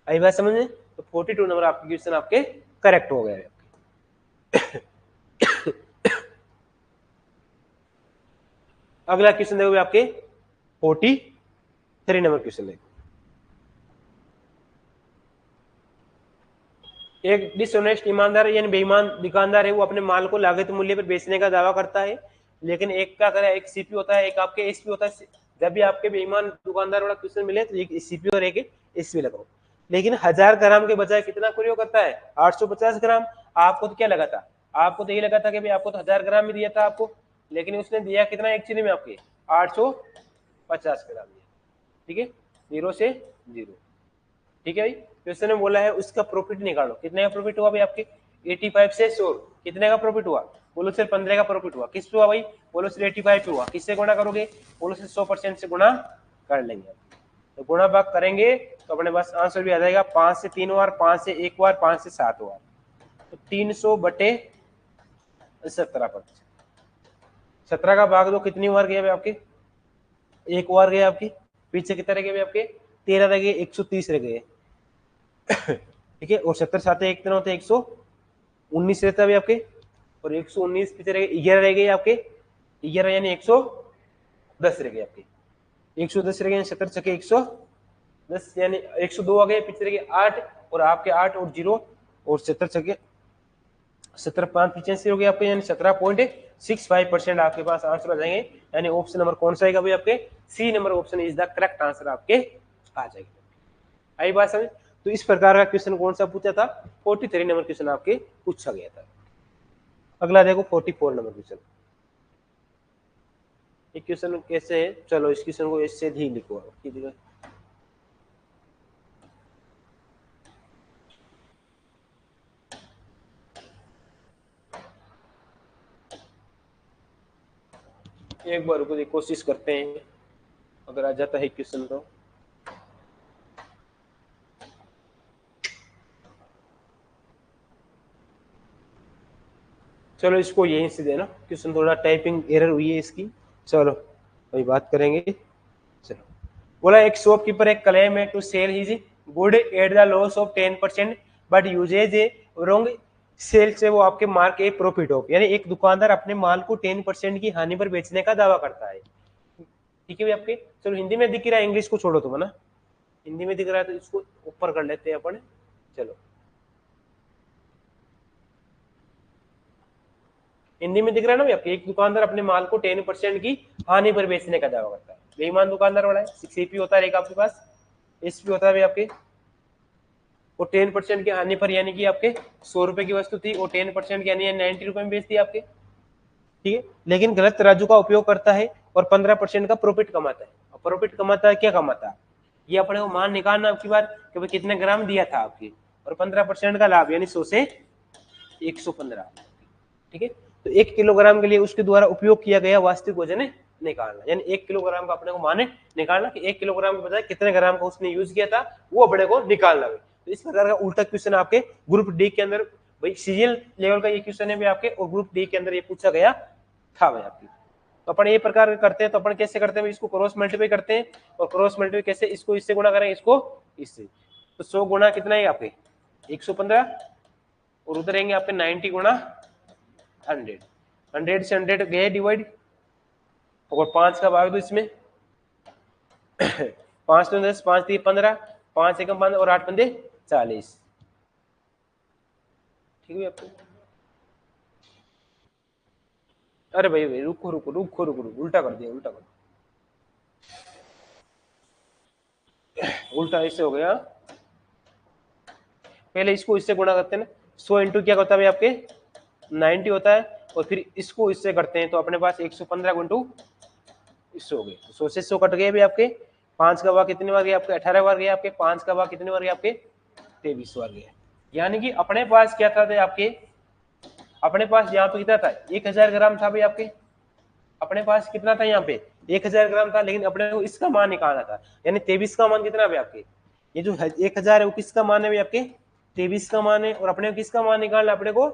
आई बात समझ में? तो 42 नंबर आपके क्वेश्चन आपके करेक्ट हो गए। अगला क्वेश्चन देखो आपके 43 नंबर क्वेश्चन देखो, एक डिसऑनेस्ट ईमानदार यानी बेईमान दुकानदार है, वो अपने माल को लागत मूल्य पर बेचने का दावा करता है, लेकिन एक का करें, एक सीपी होता है, एक आपके एसपी होता है। जब भी आपके बेईमान दुकानदार वाला क्वेश्चन मिले तो एक सीपी और एक एसपी लगाओ। लेकिन 1000 ग्राम के बजाय कितना प्रयोग करता है, 850 ग्राम। आपको तो क्या लगा था, आपको तो ये लगा था कि भाई आपको तो 1000 ग्राम ही दिया था आपको, लेकिन उसने दिया कितना एक्चुअली में आपके 850 ग्राम दिया। ठीक है, 0 से 0। ठीक है भाई, क्वेश्चन में बोला है उसका प्रॉफिट निकालो। कितने का प्रॉफिट हुआ भाई आपके, 85 से 100 कितने का प्रॉफिट हुआ, बोलो सर 15 का प्रॉफिट हुआ। किस पे हुआ भाई, बोलो सर 85 पे हुआ। किससे गुणा करोगे, बोलो सर 100% से गुणा कर लेंगे। तो गुणा भाग करेंगे तो अपने पास आंसर भी आ जाएगा 5 से 3 बार, 5 से 1 बार, 5 से 7 बार, तो 300/17%। 17 का भाग दो कितनी बार गया भाई आपके, एक बार गए आपकी। पीछे कितने रह गए आपके, 13 रह गए, 130 रह गए। ठीक है, और 70 साथ एक कितना होते हैं, 119 रहता है आपके, और 119 पीछे रह गए, 11 रह गए आपके, 11 यानी 110 रह गए आपके, 110 रह गए, 70 चके 110 यानी 102 आ गए, पीछे रह गए 8, और आपके 8 और 0, और 70 चके 70 5 पीछे से हो गए आपके, यानी 17.65% आपके पास आंसर आ जाएंगे। यानी ऑप्शन नंबर कौन सा आएगा भाई आपके, C number option is the correct answer आपके आ जाएगा। आई बात समझ। तो इस प्रकार का क्वेश्चन कौन सा पूछा था, 43 नंबर क्वेश्चन आपके पूछा गया था। अगला देखो 44 नंबर क्वेश्चन। ये क्वेश्चन कैसे है, चलो इस क्वेश्चन को इससे ही लिखो। एक बार को कोशिश करते हैं, अगर आ जाता है क्वेश्चन तो। चलो इसको यहीं से देना, क्वेश्चन थोड़ा टाइपिंग एरर हुई है इसकी। चलो वही बात करेंगे। चलो, बोला एक शॉपकीपर एक क्लेम है to sell his good at the loss of 10%, but uses a wrong sale से वो आपके मार्क ए प्रॉफिट ऑफ, यानी एक दुकानदार अपने माल को 10% की हानि पर बेचने का दावा करता है। ठीक है भाई आपके, चलो हिंदी में दिख रहा है, इंग्लिश को छोड़ो तुम है ना, हिंदी में दिख रहा है तो इसको ऊपर कर लेते हैं अपन। चलो हिंदी में दिख रहा है ना भाई आपके, एक दुकानदार अपने माल को 10% की हानि पर बेचने का दावा करता है। बेईमान दुकानदार वाला है, सीपी होता है एक आपके पास, एसपी होता है भाई आपके, वो 10% की हानि पर, यानी कि आपके 100 रुपए की वस्तु थी, वो 10% की यानी 90 रुपए में बेचती है आपके। ठीक है, लेकिन गलत तराजू का उपयोग करता है और 15% का प्रॉफिट कमाता है। प्रॉफिट कमाता है, क्या कमाता है, ये अपने को मान निकालना आपकी बार कि भाई कितने ग्राम दिया था आपकी, और 15% का लाभ यानी 100 से 115। ठीक है, तो 1 किलोग्राम के लिए उसके द्वारा उपयोग किया गया वास्तविक वजन निकालना, यानी 1 किलोग्राम का अपने को माने निकालना कि 1 किलोग्राम के बजाय कितने ग्राम का उसने यूज किया था, वो अपने को निकालना है। तो इस प्रकार का उल्टा क्वेश्चन आपके ग्रुप डी के अंदर, भाई सीजीएल लेवल का ये क्वेश्चन है भी आपके, और ग्रुप डी के अंदर ये पूछा गया था भाई आपकी। तो अपन ये प्रकार करते हैं, तो अपन कैसे करते हैं, इसको क्रॉस मल्टीप्लाई करते हैं, और क्रॉस मल्टीप्लाई कैसे, इसको इससे गुणा करेंगे, इसको इससे, तो 100 गुणा कितना है आपके 115, और उधर रहेंगे आपके 90 गुणा 100, 100 से 100 गए डिवाइड, और 5 का भाग दो इसमें 5 तो 10, 5 3 15, 5 एकम 5 और 8 पंदे 40। ठीक है आपको, अरे भाई भाई रुको रुको रुको रुको रुको, उल्टा कर दिया, उल्टा कर दिया, उल्टा ऐसे हो गया। पहले इसको इससे गुणा करते हैं ना, 100 इंटू क्या होता है भाई आपके 90 होता है, और फिर इसको इससे करते हैं तो अपने पास 115 गुंटू 100 हो गए। तो 100 से 100 कट गए भी आपके, 5 का भाग कितने बार गया आपके 18 बार गया आपके, 5 का भाग कितने बार गया आपके 23 बार गया। यानी कि अपने पास क्या था आपके, अपने पास यहाँ पे कितना था 1000 ग्राम था भाई आपके, अपने पास कितना था यहाँ पे 1000 ग्राम था, लेकिन अपने को इसका मान निकालना था, यानी 23 का मान कितना है आपके, ये जो 1000 है वो किसका मान है आपके 23 का मान है, और अपने को किसका मान निकालना, अपने को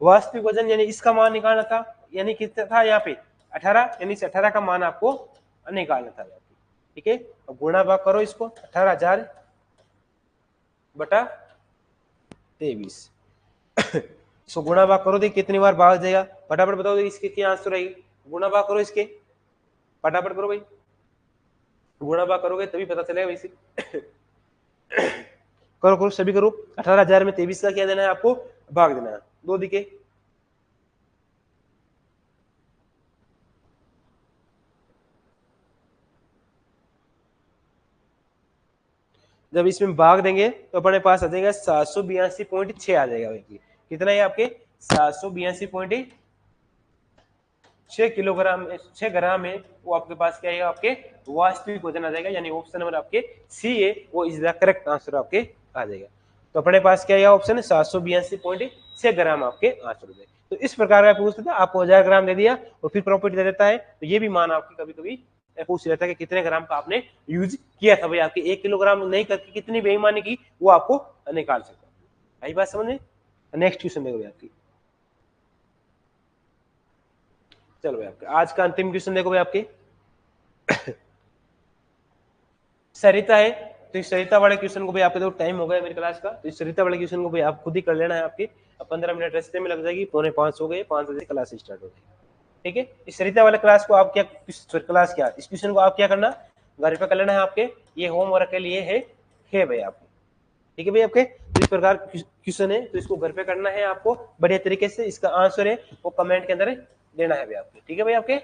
वास्तविक वजन यानी इसका मान निकालना था, यानी कितना था यहाँ पे 18, यानी 18 का मान आपको निकालना था। ठीक है, अब गुणा भाग करो इसको 18,000 बटा 23, इसको गुणा भाग करो, देखिए कितनी बार भाग जाएगा, फटाफट बताओ इसके क्या आंसर रहेगी, गुणा भाग करो इसके, फटाफट करो भाई, गुणा भाग करोगे तभी पता चलेगा वैसे। करो करो सभी करो, 18,000 में 23 का क्या देना है आपको, भाग देना है, दो दिखे जब इसमें भाग देंगे तो अपने पास आ जाएगा 782.6 आ जाएगा भाई। कितना है आपके 782.6 किलोग्राम 6 ग्राम है, वो आपके पास क्या है आपके वास्तविक वजन आ जाएगा, यानी ऑप्शन नंबर आपके सी है वो इज द करेक्ट आंसर आपके आ जाएगा। तो अपने पास क्या है ऑप्शन 782.6 ग्राम आपके आंसर हो जाएगा। तो इस प्रकार का पूछ लेता है, आपको 1000 ग्राम दे दिया और फिर प्रॉफिट दे देता है, तो ये भी मान आपकी कभी कभी पूछ लेता है कि कितने ग्राम का आपने यूज किया था भाई। आपके 1 किलोग्राम नहीं करके कितनी बेईमानी की वो आपको निकाल सकता है। आई बात समझ में? नेक्स्ट क्वेश्चन देखो भाई आपकी। चलो भाई आपके आज का अंतिम क्वेश्चन देखो भाई आपके। सरिता है, तो इस सरिता वाले क्वेश्चन को भी आपके, तो टाइम हो गया मेरी क्लास का, तो इस सरिता वाले क्वेश्चन को भी आप खुद ही कर लेना है आपके। 15 मिनट रास्ते में लग जाएगी, 4:45 हो गए, 5 बजे क्लास स्टार्ट हो जाएगी। ठीक है, इस सरिता वाले क्लास को आप क्या क्लास क्या इस क्वेश्चन को आप क्या करना घर पे कर लेना है आपके, ये होमवर्क के लिए है भाई आपके। ठीक है भाई आपके, तो इस प्रकार क्वेश्चन है, तो इसको घर पे करना है आपको बढ़िया तरीके से। इसका आंसर है वो कमेंट के अंदर देना है भाई आपके। ठीक है भाई आपके,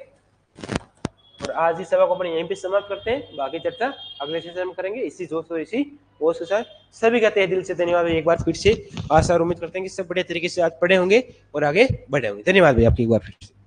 और आज इस सभा को अपन यहीं पे समाप्त करते हैं, बाकी चर्चा अगले सेशन में करेंगे इसी जोश और इसी होश के साथ। सभी का तहे दिल से धन्यवाद एक बार फिर से। आशा और उम्मीद करते हैं कि सब बढ़िया तरीके से आज पढ़े होंगे और आगे बढ़े होंगे। धन्यवाद भाई आपकी एक बार फिर से।